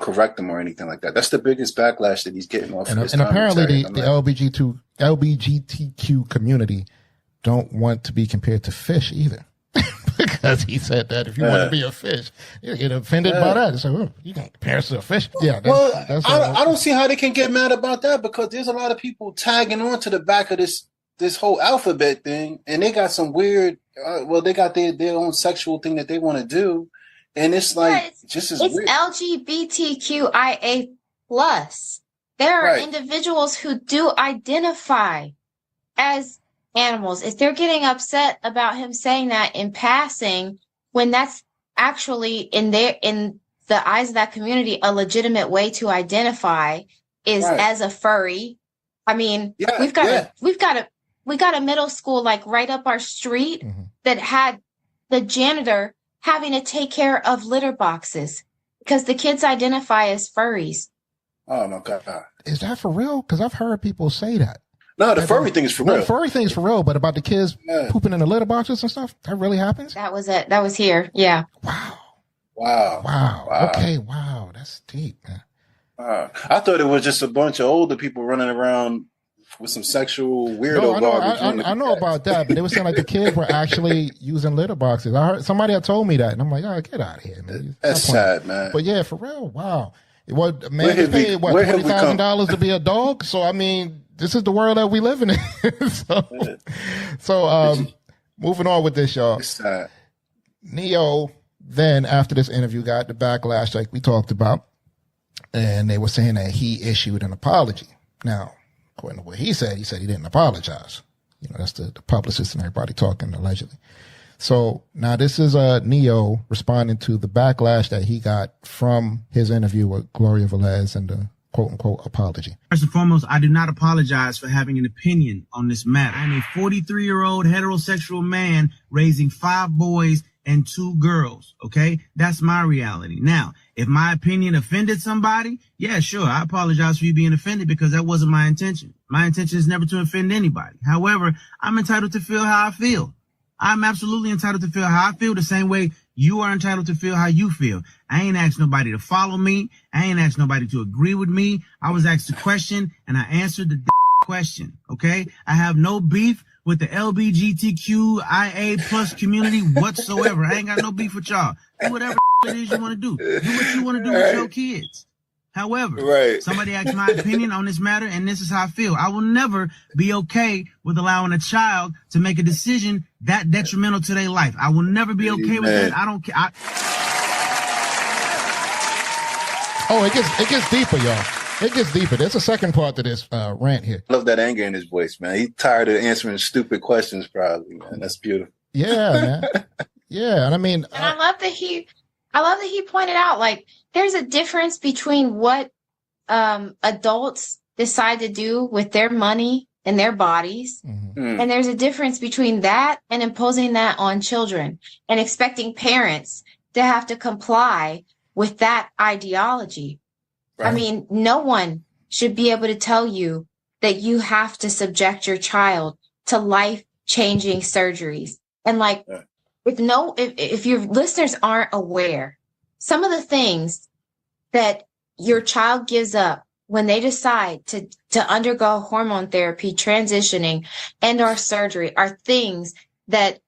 correct them or anything like that. That's the biggest backlash that he's getting off. And apparently the LGBTQ community don't want to be compared to fish either. Because he said that if you want to be a fish, you get offended by that. So, well, you can compare us to a fish. Yeah. I don't see how they can get mad about that because there's a lot of people tagging on to the back of this whole alphabet thing, and they got some weird. They got their own sexual thing that they want to do. And it's like just as weird. LGBTQIA plus. There are individuals who do identify as animals. If they're getting upset about him saying that in passing, when that's actually in the eyes of that community, a legitimate way to identify is as a furry. I mean, we got a middle school like right up our street that had the janitor having to take care of litter boxes because the kids identify as furries. Oh my God. Is that for real? Because I've heard people say that. No, the furry thing is for real. The furry thing is for real, but about the kids pooping in the litter boxes and stuff, that really happens? That was it. That was here. Yeah. Wow. Okay. Wow. That's deep, man. I thought it was just a bunch of older people running around with some sexual weirdo garbage. I know about that, but it was saying like the kids were actually using litter boxes. I heard somebody had told me that, and I'm like, oh, get out of here, man. That's sad, man. But yeah, for real, wow. What man paid $20,000 to be a dog? So I mean, this is the world that we live in. so moving on with this, y'all. It's sad. Neo then after this interview got the backlash like we talked about, and they were saying that he issued an apology. Now, according to what he said he didn't apologize. You know, that's the publicist and everybody talking allegedly. So now this is Neo responding to the backlash that he got from his interview with Gloria Velez and the quote unquote apology. First and foremost, I do not apologize for having an opinion on this matter. I'm a 43-year-old heterosexual man raising 5 boys and 2 girls. Okay. That's my reality. Now, if my opinion offended somebody, yeah, sure. I apologize for you being offended because that wasn't my intention. My intention is never to offend anybody. However, I'm entitled to feel how I feel. I'm absolutely entitled to feel how I feel the same way you are entitled to feel how you feel. I ain't asked nobody to follow me. I ain't asked nobody to agree with me. I was asked a question and I answered the question. Okay. I have no beef with the LBGTQIA plus community whatsoever. I ain't got no beef with y'all. Do whatever it is you want to do. Do what you want to do with your kids. However, somebody asked my opinion on this matter, and this is how I feel. I will never be okay with allowing a child to make a decision that detrimental to their life. I will never be okay with that. I don't care. Oh, it gets deeper, y'all. It gets deeper. There's a second part to this rant here. I love that anger in his voice, man. He's tired of answering stupid questions, probably, man. That's beautiful. Yeah, man. Yeah, and I mean, and I love that he pointed out, like, there's a difference between what adults decide to do with their money and their bodies. Mm-hmm. And there's a difference between that and imposing that on children and expecting parents to have to comply with that ideology. Right. I mean, no one should be able to tell you that you have to subject your child to life-changing surgeries. And like, if your listeners aren't aware, some of the things that your child gives up when they decide to undergo hormone therapy, transitioning, and or surgery are things that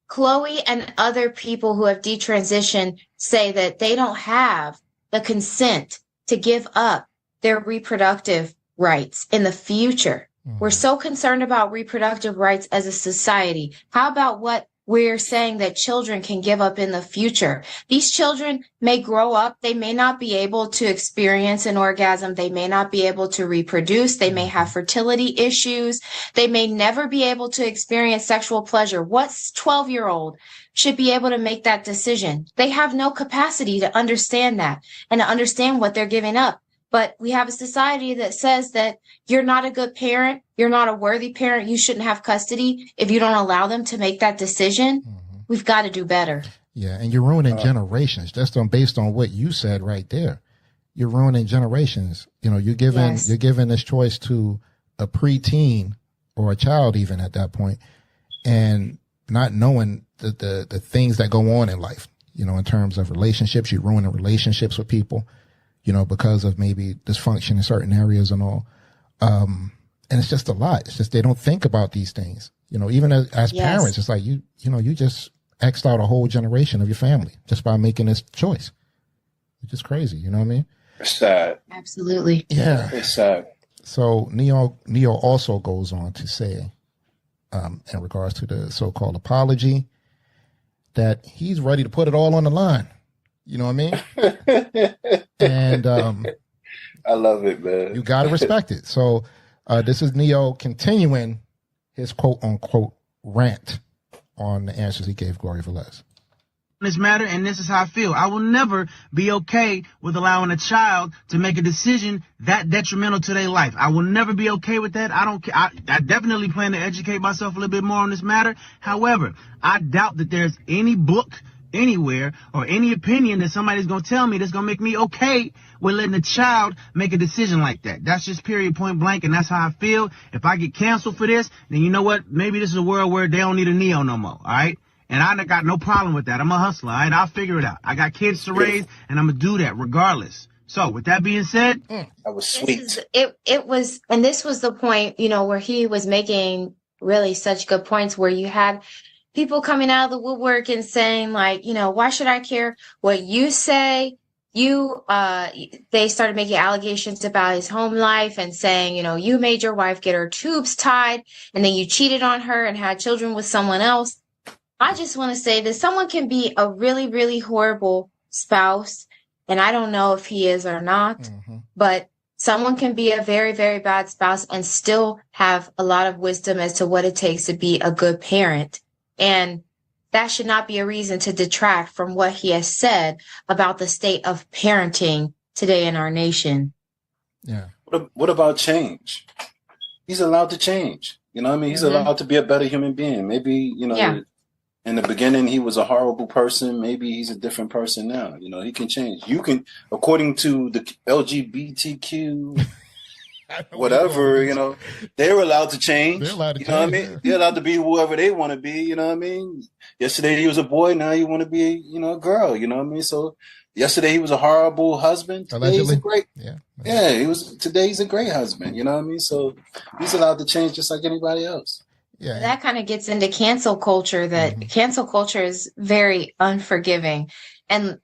Chloe and other people who have detransitioned say that they don't have the consent to give up their reproductive rights in the future. We're so concerned about reproductive rights as a society. How about what we're saying that children can give up in the future? These children may grow up. They may not be able to experience an orgasm. They may not be able to reproduce. They may have fertility issues. They may never be able to experience sexual pleasure. What 12-year-old should be able to make that decision? They have no capacity to understand that and to understand what they're giving up. But we have a society that says that you're not a good parent, you're not a worthy parent, you shouldn't have custody if you don't allow them to make that decision. We've got to do better. Yeah, and you're ruining generations. Just based on what you said right there. You're ruining generations. You know, you're giving this choice to a preteen or a child even at that point, and not knowing the things that go on in life, you know, in terms of relationships. You're ruining relationships with people, you know, because of maybe dysfunction in certain areas and all. And it's just a lot. It's just, they don't think about these things, you know, even as parents. It's like, you just X'd out a whole generation of your family just by making this choice. It's just crazy. You know what I mean? It's sad. Absolutely. Yeah. It's sad. So Neo also goes on to say, in regards to the so-called apology, that he's ready to put it all on the line. You know what I mean? And I love it, man. You got to respect it. So this is Neo continuing his quote-unquote rant on the answers he gave Gloria Velez. This matter, and this is how I feel. I will never be okay with allowing a child to make a decision that detrimental to their life. I will never be okay with that. I don't care. I definitely plan to educate myself a little bit more on this matter. However, I doubt that there's any book anywhere or any opinion that somebody's going to tell me that's going to make me okay with letting a child make a decision like that. That's just period, point blank, and that's how I feel. If I get canceled for this, then you know what? Maybe this is a world where they don't need a Neo no more, all right? And I got no problem with that. I'm a hustler, all right? I'll figure it out. I got kids to raise, and I'm going to do that regardless. So with that being said, that was sweet. It was, and this was the point, you know, where he was making really such good points, where you had people coming out of the woodwork and saying, like, you know, why should I care what you say? They started making allegations about his home life and saying, you know, you made your wife get her tubes tied and then you cheated on her and had children with someone else. I just want to say that someone can be a really, really horrible spouse, and I don't know if he is or not, but someone can be a very, very bad spouse and still have a lot of wisdom as to what it takes to be a good parent. And that should not be a reason to detract from what he has said about the state of parenting today in our nation. Yeah. What about change? He's allowed to change. You know what I mean? He's allowed to be a better human being. Maybe, you know, in the beginning, he was a horrible person. Maybe he's a different person now. You know, he can change. You can, according to the LGBTQ, whatever, you know, they're allowed to change. They're allowed to you know change, what I mean? They're allowed to be whoever they want to be. You know what I mean? Yesterday he was a boy. Now you want to be, you know, a girl. You know what I mean? So yesterday he was a horrible husband. Today he's a great. Today he's a great husband. You know what I mean? So he's allowed to change just like anybody else. Yeah. That kind of gets into cancel culture, that cancel culture is very unforgiving. And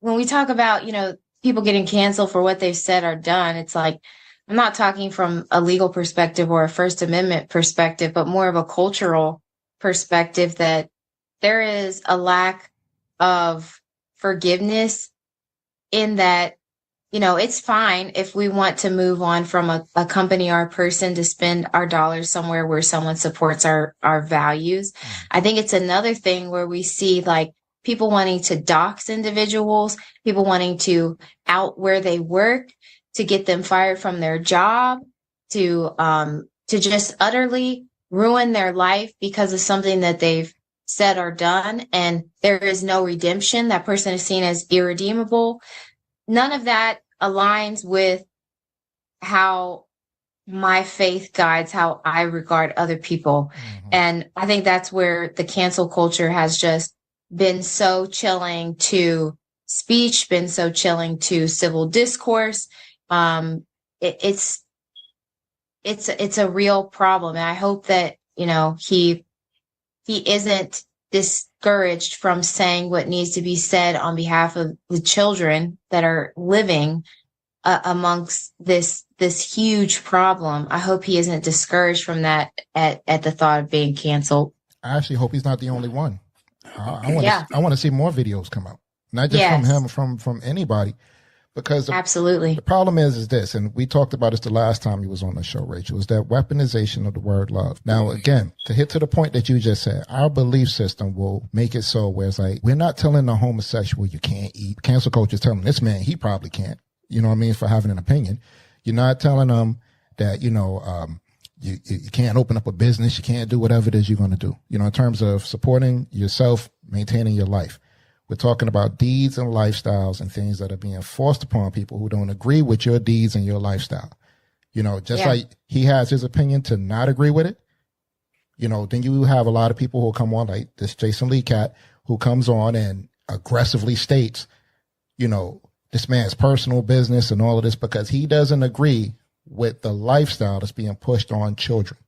when we talk about, you know, people getting canceled for what they've said or done, it's like, I'm not talking from a legal perspective or a First Amendment perspective, but more of a cultural perspective, that there is a lack of forgiveness in that, you know, it's fine if we want to move on from a company or a person to spend our dollars somewhere where someone supports our values. I think it's another thing where we see like people wanting to dox individuals, people wanting to out where they work, to get them fired from their job, to just utterly ruin their life because of something that they've said or done, and there is no redemption. That person is seen as irredeemable. None of that aligns with how my faith guides how I regard other people. And I think that's where the cancel culture has just been so chilling to speech, been so chilling to civil discourse. It's a real problem. And I hope that, you know, he isn't discouraged from saying what needs to be said on behalf of the children that are living amongst this this huge problem. I hope he isn't discouraged from that at the thought of being canceled. I actually hope he's not the only one. I want to see more videos come out, not just Yes. from him, from anybody, because Absolutely. the problem is this, and we talked about this the last time he was on the show, Rachel, is that weaponization of the word love. Now, again, to hit to the point that you just said, our belief system will make it so where it's like, we're not telling the homosexual you can't eat. Cancel culture is telling this man he probably can't, you know what I mean, for having an opinion. You're not telling them that, you can't open up a business. You can't do whatever it is you're going to do, in terms of supporting yourself, maintaining your life. We're talking about deeds and lifestyles and things that are being forced upon people who don't agree with your deeds and your lifestyle. Like he has his opinion to not agree with it. Then you have a lot of people who come on, like this Jason Lee cat, who comes on and aggressively states, this man's personal business and all of this because he doesn't agree with the lifestyle that's being pushed on children.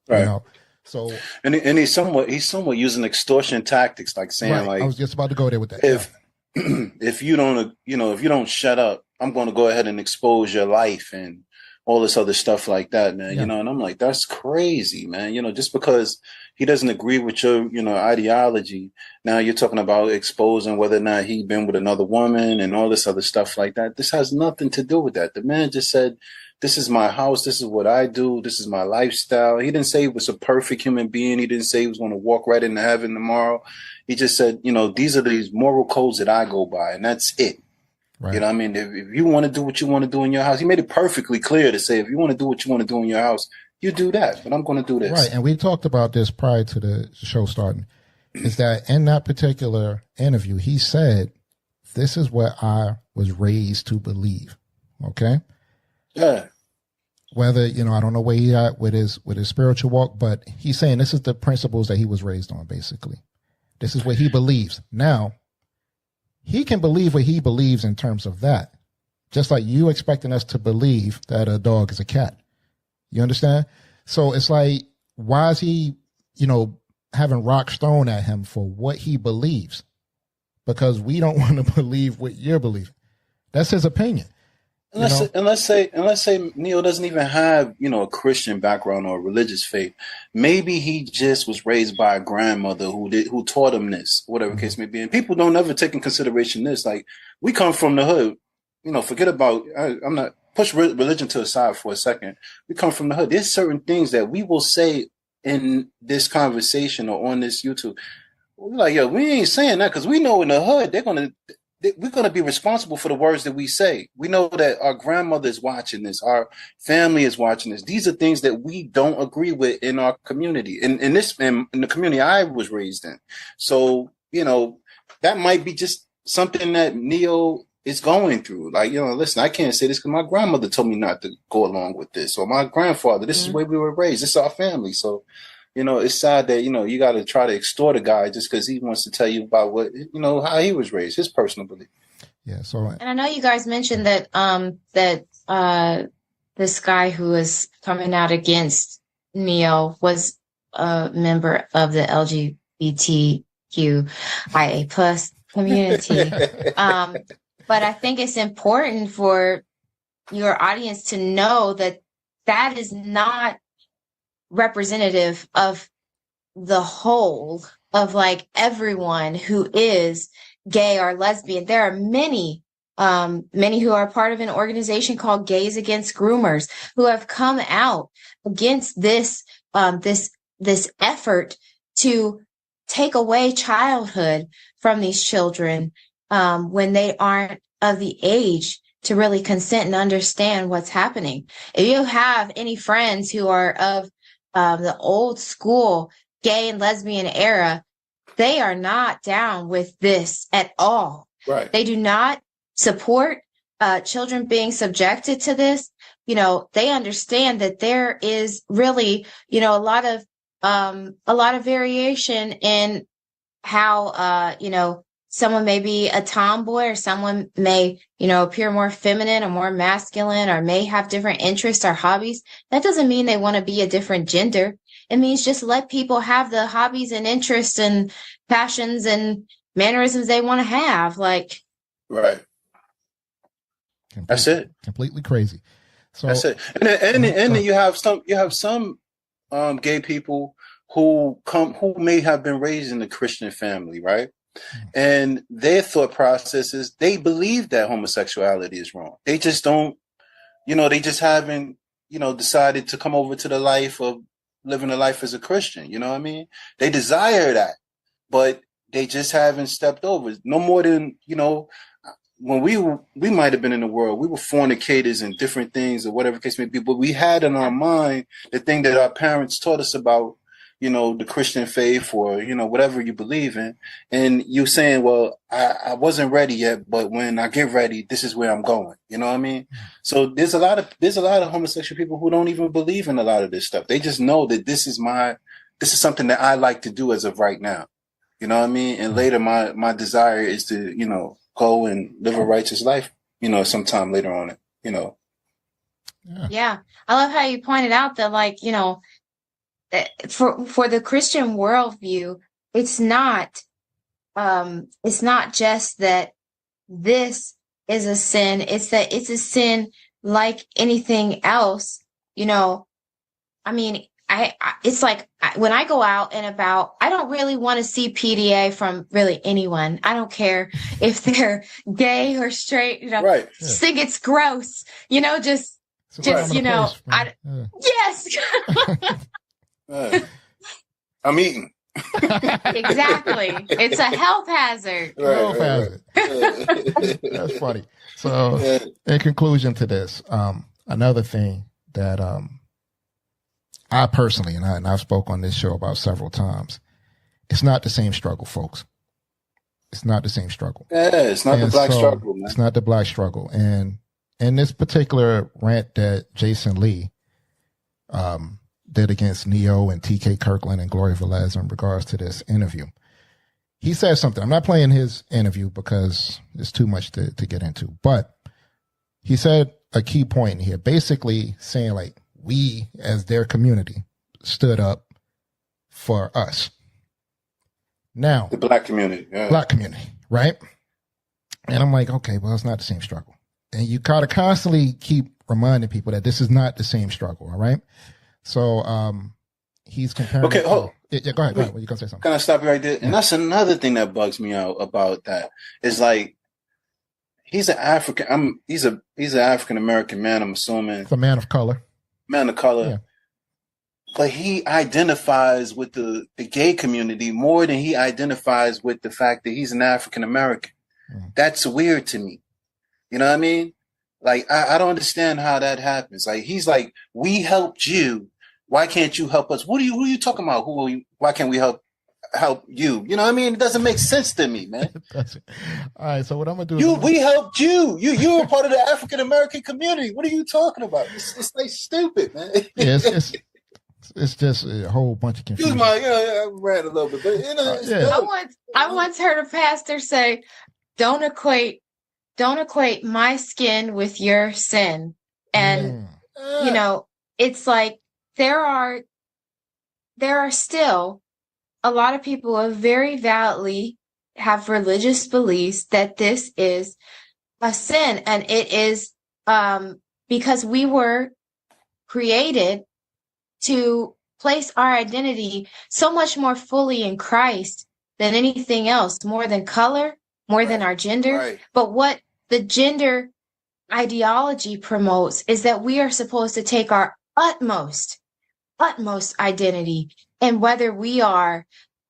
Right. So and he's somewhat using extortion tactics, like saying, right. Like, I was just about to go there with that. If you don't shut up, I'm going to go ahead and expose your life and all this other stuff like that, man. Yeah. And I'm like, that's crazy, man. Just because he doesn't agree with your, ideology. Now you're talking about exposing whether or not he been with another woman and all this other stuff like that. This has nothing to do with that. The man just said, this is my house. This is what I do. This is my lifestyle. He didn't say he was a perfect human being. He didn't say he was going to walk right into heaven tomorrow. He just said, these are these moral codes that I go by, and that's it. Right. You know what I mean? If you want to do what you want to do in your house, he made it perfectly clear to say, if you want to do what you want to do in your house, you do that. But I'm going to do this. Right. And we talked about this prior to the show starting, is that in that particular interview, he said, this is what I was raised to believe. Okay. Yeah. Whether, I don't know where he at with his spiritual walk, but he's saying this is the principles that he was raised on, basically. This is what he believes. Now, he can believe what he believes in terms of that. Just like you expecting us to believe that a dog is a cat. You understand? So it's like, why is he, having rocks thrown at him for what he believes? Because we don't want to believe what you're believing. That's his opinion. And let's say Neo doesn't even have, a Christian background or a religious faith. Maybe he just was raised by a grandmother who taught him this, whatever case may be. And people don't ever take in consideration this. Like, we come from the hood, forget about, I'm not, push religion to the side for a second. We come from the hood. There's certain things that we will say in this conversation or on this YouTube. We're like, yo, we ain't saying that because we know in the hood, we're going to be responsible for the words that we say. We know that our grandmother is watching this. Our family is watching this. These are things that we don't agree with in our community, in the community I was raised in. So, that might be just something that Neo is going through. Like, listen, I can't say this because my grandmother told me not to go along with this. Or my grandfather, this is the way we were raised. This is our family. So, it's sad that, you got to try to extort a guy just because he wants to tell you about what, how he was raised, his personal belief. Yeah. So, and I know you guys mentioned that, this guy who was coming out against Neo was a member of the LGBTQIA plus community. But I think it's important for your audience to know that that is not representative of the whole of like everyone who is gay or lesbian. There are many who are part of an organization called Gays Against Groomers who have come out against this effort to take away childhood from these children when they aren't of the age to really consent and understand what's happening. If you have any friends who are of the old school gay and lesbian era, they are not down with this at all. Right. They do not support children being subjected to this. They understand that there is really, a lot of variation in how, someone may be a tomboy or someone may, appear more feminine or more masculine or may have different interests or hobbies. That doesn't mean they want to be a different gender. It means just let people have the hobbies and interests and passions and mannerisms they want to have. Like, right. That's it. Completely crazy. So that's it. And then you have some gay people who may have been raised in a Christian family, right? And their thought process is they believe that homosexuality is wrong. They just don't, they just haven't, decided to come over to the life of living a life as a Christian. You know what I mean? They desire that, but they just haven't stepped over. No more than, when we might have been in the world, we were fornicators and different things or whatever case may be, but we had in our mind the thing that our parents taught us about, the Christian faith or, whatever you believe in. And you saying, well, I wasn't ready yet, but when I get ready, this is where I'm going. You know what I mean? So there's a lot of homosexual people who don't even believe in a lot of this stuff. They just know that this is something that I like to do as of right now. You know what I mean? And later my desire is to, go and live a righteous life, sometime later on, Yeah. I love how you pointed out that, like, for the Christian worldview, it's not just that this is a sin. It's that it's a sin like anything else. I mean, it's like when I go out and about, I don't really want to see PDA from really anyone. I don't care if they're gay or straight, right. Just think it's gross, yes. I'm eating. Exactly. It's a health hazard. Right. That's funny. So in conclusion to this, another thing that, I personally, and I've spoke on this show about several times, it's not the same struggle, folks. It's not the same struggle. Yeah, it's not the black struggle, man. It's not the black struggle. And in this particular rant that Jason Lee did against Neo and TK Kirkland and Gloria Velez in regards to this interview, he said something. I'm not playing his interview because it's too much to get into, but he said a key point here, basically saying like, we as their community stood up for us. Now, the black community, right? And I'm like, okay, well, it's not the same struggle. And you gotta constantly keep reminding people that this is not the same struggle. All right. So, he's comparing. Okay. Yeah, go ahead. Well, you can say something. Can I stop you right there? And that's another thing that bugs me out about that is like, he's an African. He's an African American man. I'm assuming. It's a man of color. Yeah. But he identifies with the gay community more than he identifies with the fact that he's an African American. That's weird to me. You know what I mean? Like, I don't understand how that happens. Like, he's like, we helped you. Why can't you help us? Who are you talking about? Why can't we help you? You know what I mean? It doesn't make sense to me, man. All right. So what I'm going to do we helped you. You were part of the African American community. What are you talking about? It's like stupid, man. Yeah, it's just a whole bunch of confusion. I read a little bit, but I once heard a pastor say, don't equate my skin with your sin. And it's like there are still a lot of people who very validly have religious beliefs that this is a sin. And it is because we were created to place our identity so much more fully in Christ than anything else, more than color, more than our gender. Right. But what the gender ideology promotes is that we are supposed to take our utmost identity in whether we are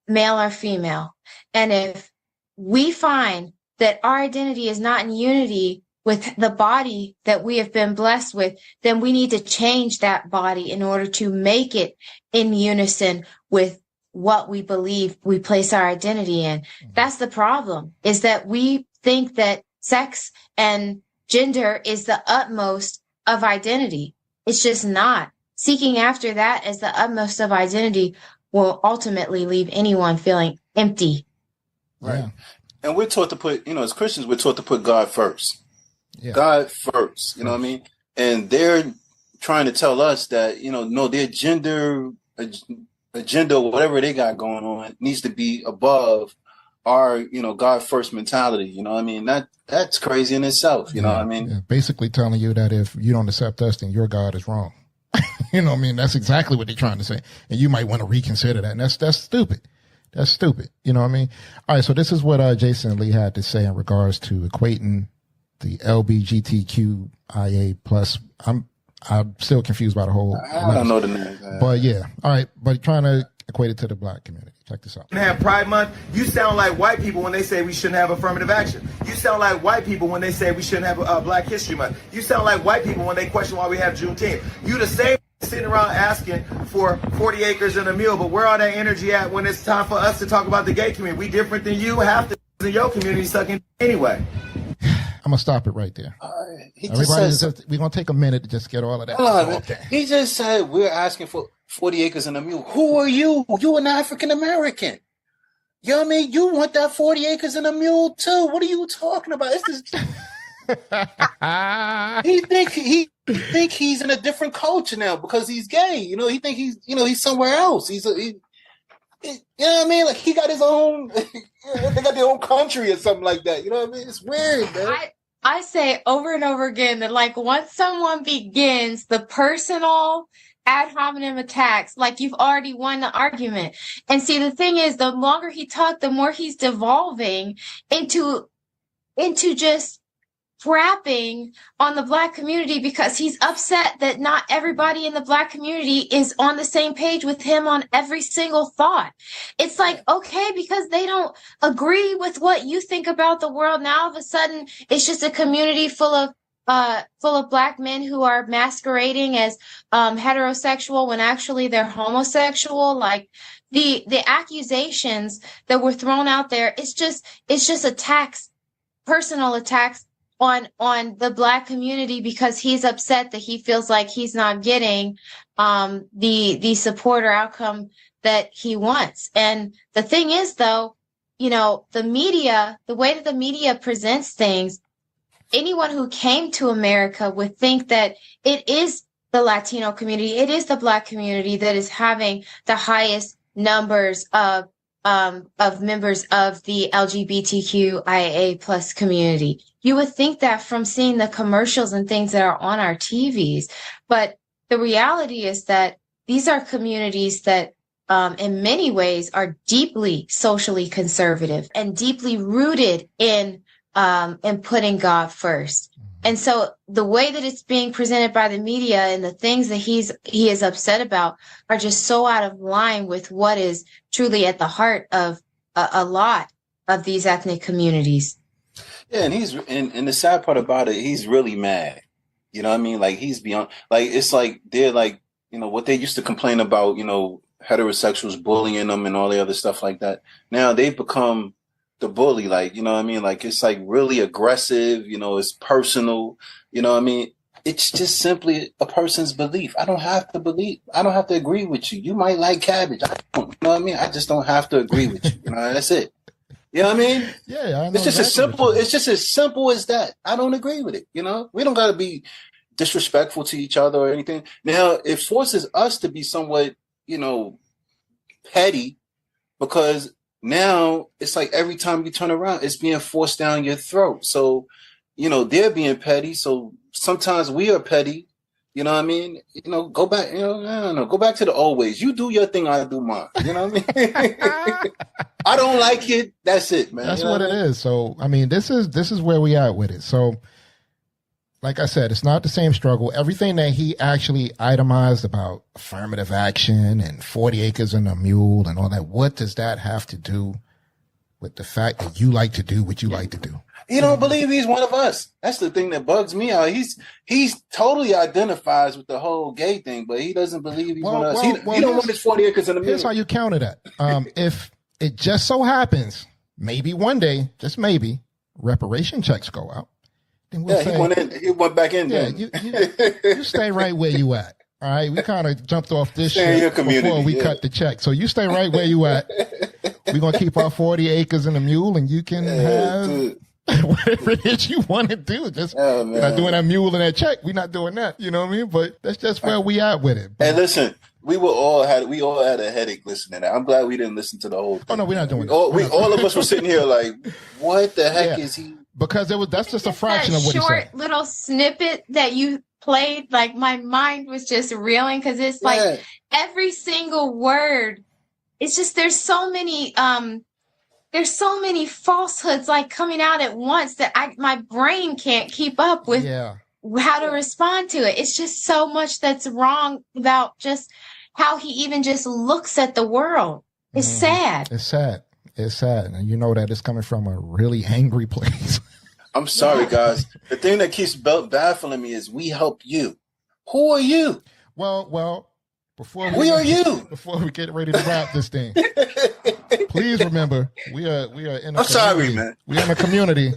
male or female. And if we find that our identity is not in unity with the body that we have been blessed with, then we need to change that body in order to make it in unison with what we believe we place our identity in. That's the problem, is that we think that sex and gender is the utmost of identity. It's just not. Seeking after that as the utmost of identity will ultimately leave anyone feeling empty. Right. Yeah. And we're taught to put, as Christians, we're taught to put God first. Yeah. God first, you know what I mean? And they're trying to tell us that, no, their gender agenda, whatever they got going on, needs to be above our, you know, God first mentality. You know what I mean? That's crazy in itself. You know what I mean? Yeah. Basically telling you that if you don't accept us, then your God is wrong. You know what I mean? That's exactly what they're trying to say. And you might want to reconsider that. And that's stupid. That's stupid. You know what I mean? All right. So this is what Jason Lee had to say in regards to equating the LBGTQIA plus. I'm still confused by the whole. I don't know the name. But yeah. All right. But trying to equate it to the black community. Check this out. Have Pride Month. You sound like white people when they say we shouldn't have affirmative action. You sound like white people when they say we shouldn't have Black History Month. You sound like white people when they question why we have Juneteenth. You the same sitting around asking for 40 acres and a mule, but where all that energy at when it's time for us to talk about the gay community? We different than you. Half the in your community sucking anyway. I'm gonna stop it right there. We're gonna take a minute to just get all of that. Okay. He just said we're asking for 40 acres and a mule. Who are you? You an African American. You know what I mean? You want that 40 acres and a mule too. What are you talking about? He think he's in a different culture now because he's gay. You know, he think he's somewhere else. You know what I mean? Like he got his own. They got their own country or something like that. You know what I mean? It's weird, man. I say over and over again that like once someone begins the personal ad hominem attacks, like you've already won the argument. And see, the thing is, the longer he talked, the more he's devolving into just crapping on the black community because he's upset that not everybody in the black community is on the same page with him on every single thought. It's like, okay, because they don't agree with what you think about the world. Now all of a sudden it's just a community full of black men who are masquerading as heterosexual when actually they're homosexual. Like the accusations that were thrown out there, it's just attacks, personal attacks on the black community because he's upset that he feels like he's not getting the support or outcome that he wants. And the thing is, though, you know, the media, the way that the media presents things, anyone who came to America would think that it is the Latino community, it is the black community that is having the highest numbers of members of the LGBTQIA plus community. You would think that from seeing the commercials and things that are on our TVs. But the reality is that these are communities that in many ways are deeply socially conservative and deeply rooted in putting God first. And so the way that it's being presented by the media and the things that he is upset about are just so out of line with what is truly at the heart of a lot of these ethnic communities. Yeah, and the sad part about it, he's really mad. You know what I mean? Like he's beyond, like it's like they're like, you know, what they used to complain about, you know, heterosexuals bullying them and all the other stuff like that. Now they've become the bully, like, you know what I mean? Like it's like really aggressive, you know, it's personal, you know what I mean? It's just simply a person's belief. I don't have to agree with you. You might like cabbage. I don't, you know what I mean? I just don't have to agree with you. You know, that's it. You know what I mean? Yeah, I know it's just it's just as simple as that. I don't agree with it. You know, we don't got to be disrespectful to each other or anything. Now, it forces us to be somewhat, you know, petty because now it's like every time you turn around, it's being forced down your throat. So, you know, they're being petty. So sometimes we are petty. You know what I mean? You know, go back, you know, I don't know, go back to the old ways. You do your thing, I do mine. You know what I mean? I don't like it. That's it, man. That's you know what it is. So, I mean, this is where we at with it. So, like I said, it's not the same struggle. Everything that he actually itemized about affirmative action and 40 acres and a mule and all that, what does that have to do with the fact that you like to do what you like to do? He don't believe he's one of us. That's the thing that bugs me out. He's totally identifies with the whole gay thing, but he doesn't believe he's one of us. He don't want his 40 acres in the middle. Here's how you counter that. If it just so happens, maybe one day, just maybe, reparation checks go out, then we'll say, he went back in there. You stay right where you at. All right, we kind of jumped off this shit before we cut the check. So you stay right where you at. We're going to keep our 40 acres and a mule, and you can have whatever it is you want to do. Just we're not doing that mule and that check. We're not doing that. You know what I mean? But that's just where we at with it. Hey, listen, we all had a headache listening to that. I'm glad we didn't listen to the whole thing. Oh no, we're not doing it. All of us were sitting here like, what the heck is he? Because that's just a fraction of what he said. Short little snippet that you played, like my mind was just reeling because it's like every single word. It's just there's so many falsehoods like coming out at once that my brain can't keep up with how to respond to it. It's just so much that's wrong about just how he even just looks at the world. It's sad. It's sad. It's sad. And you know that it's coming from a really angry place. I'm sorry, guys. The thing that keeps baffling me is we help you. Who are you? Well, before Before we get ready to wrap this thing, please remember we are in a I'm sorry, man. We're in a community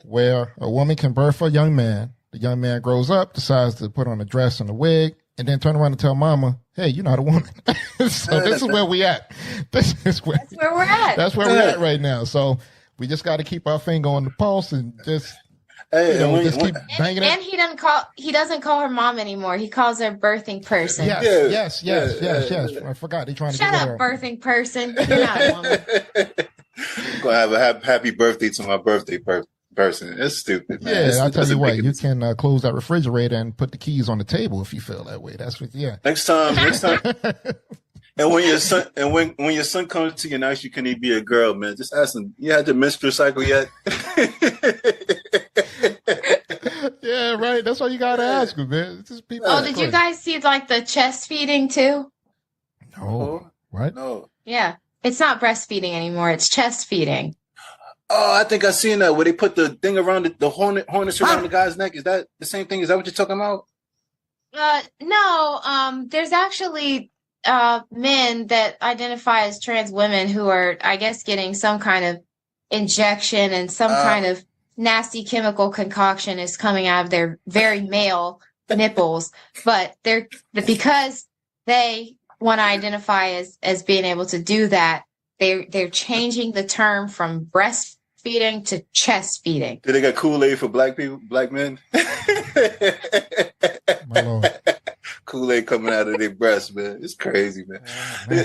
where a woman can birth a young man. The young man grows up, decides to put on a dress and a wig, and then turn around and tell mama, hey, you're not a woman. So this is where we at. That's where we're at. That's where we're at right now. So we just got to keep our finger on the pulse and just, keep banging it. And he doesn't call her mom anymore. He calls her birthing person. Yes. I forgot. They're trying to Shut get up, her. birthing person. You're not a woman. I'm going to have a happy birthday to my birthday person. It's stupid, man. Yeah, I'll tell you what, you can close that refrigerator and put the keys on the table if you feel that way. That's what, Next time. And when your son comes to you and asks you, can he be a girl, man? Just ask him, you had the menstrual cycle yet? Yeah, right. That's why you gotta ask him, man. It's just people. Oh, did you guys see like the chest feeding too? No. What? No. Yeah, it's not breastfeeding anymore. It's chest feeding. Oh, I think I seen that where they put the thing around the harness around the guy's neck. Is that the same thing? Is that what you're talking about? No. There's actually men that identify as trans women who are, I guess, getting some kind of injection and some kind of nasty chemical concoction is coming out of their very male nipples, but because they want to identify as being able to do that, they're changing the term from breastfeeding to chest feeding. Did they got Kool-Aid for black people, black men? My Lord. Kool-Aid coming out of their breasts, man. It's crazy, man.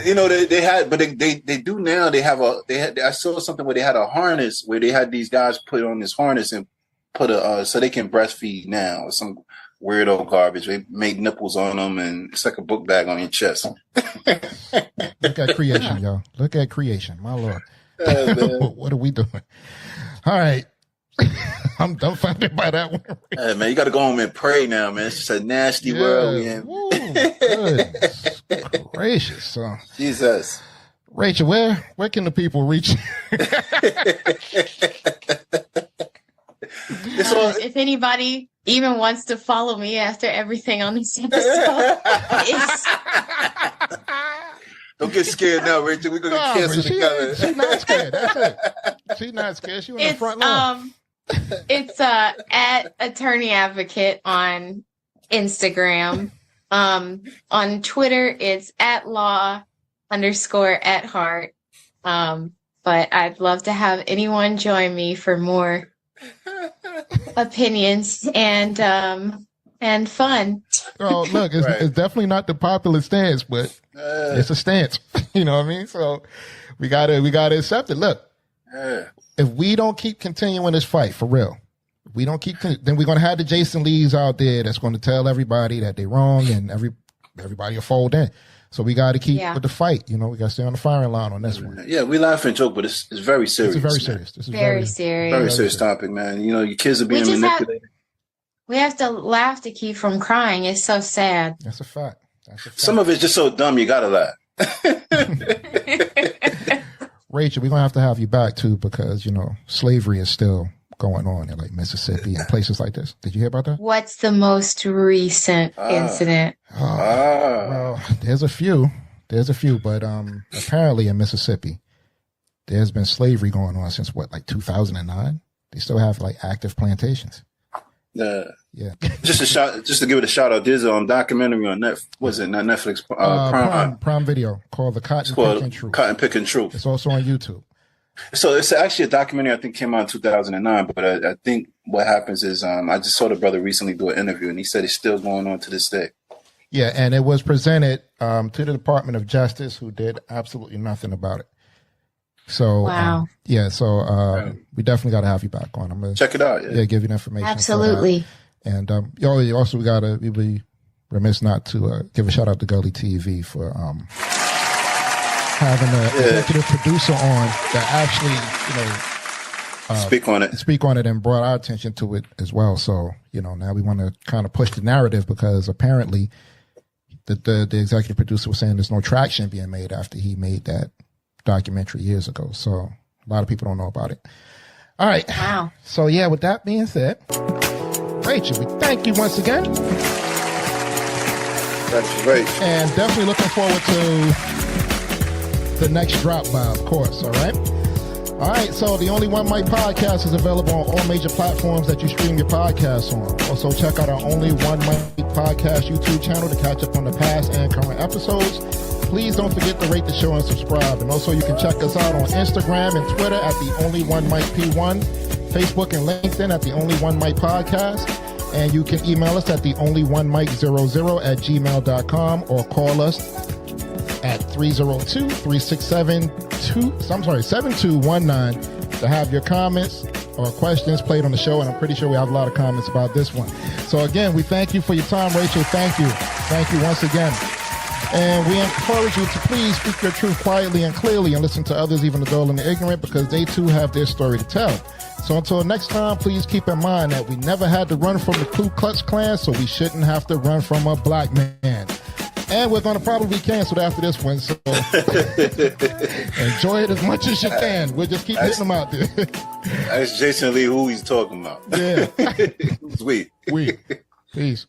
You know, they had, but they do now. I saw something where they had a harness where they had these guys put on this harness and put so they can breastfeed now or some weirdo garbage. They made nipples on them and it's like a book bag on your chest. Look at creation, y'all. Look at creation. My Lord. What are we doing? All right. I'm dumbfounded by that one. Hey, man, you got to go home and pray now, man. It's just a nasty world we in. Woo, goodness gracious. So, Jesus. Rachel, where can the people reach? If anybody even wants to follow me after everything on this episode, don't get scared now, Rachel. We're going to cancel together. She's not scared. That's it. She's not scared. She's in the front line. It's at Attorney Advocate on Instagram. On Twitter, it's at law_@heart. But I'd love to have anyone join me for more opinions and fun. Oh, look, it's definitely not the popular stance, but it's a stance. You know what I mean? So we gotta accept it. Look, if we don't keep continuing this fight for real, if we don't keep, then we're gonna have the Jason Lees out there that's going to tell everybody that they're wrong, and everybody will fold in. So we got to keep with the fight. You know, we got to stay on the firing line on this one. Yeah, we laugh and joke, but it's very serious. It's very serious. This is very serious. Very serious topic, man. You know, your kids are being manipulated. We have to laugh to keep from crying. It's so sad. That's a fact. Some of it's just so dumb, you got to laugh. Rachel, we're going to have you back, too, because, you know, slavery is still going on in, like, Mississippi and places like this. Did you hear about that? What's the most recent incident? Well, there's a few, but apparently in Mississippi, there's been slavery going on since, like 2009? They still have, like, active plantations. Yeah. Just to give it a shout out. There's a documentary on Netflix? Prime Video called Cotton Picking Truth. It's also on YouTube. So it's actually a documentary I think came out in 2009. But I think what happens is I just saw the brother recently do an interview and he said it's still going on to this day. Yeah, and it was presented to the Department of Justice, who did absolutely nothing about it. So, wow. We definitely got to have you back on. I'm gonna check it out. Yeah, give you the information. Absolutely. And also we'd be remiss not to give a shout out to Gully TV for having an executive producer on that actually, speak on it and brought our attention to it as well. So, now we want to kind of push the narrative, because apparently the executive producer was saying there's no traction being made after he made that documentary years ago. So a lot of people don't know about it. All right. Wow. So yeah, with that being said, Rachel, we thank you once again. Thank you, Rachel. And definitely looking forward to the next drop by, of course. All right. All right. So the Only One Mic podcast is available on all major platforms that you stream your podcasts on. Also check out our Only One Mic podcast YouTube channel to catch up on the past and current episodes. Please don't forget to rate the show and subscribe. And also you can check us out on Instagram and Twitter at The Only One Mic P1, Facebook and LinkedIn at The Only One Mic Podcast. And you can email us at theonlyonemic00@gmail.com or call us at 302-367-7219 to have your comments or questions played on the show. And I'm pretty sure we have a lot of comments about this one. So again, we thank you for your time, Rachel. Thank you. Thank you once again. And we encourage you to please speak your truth quietly and clearly and listen to others, even the dull and the ignorant, because they too have their story to tell. So until next time, please keep in mind that we never had to run from the Ku Klux Klan, so we shouldn't have to run from a black man. And we're going to probably cancel after this one, so enjoy it as much as you can. We'll just keep hitting them out there. That's Jason Lee, who he's talking about. Yeah. Sweet. Peace.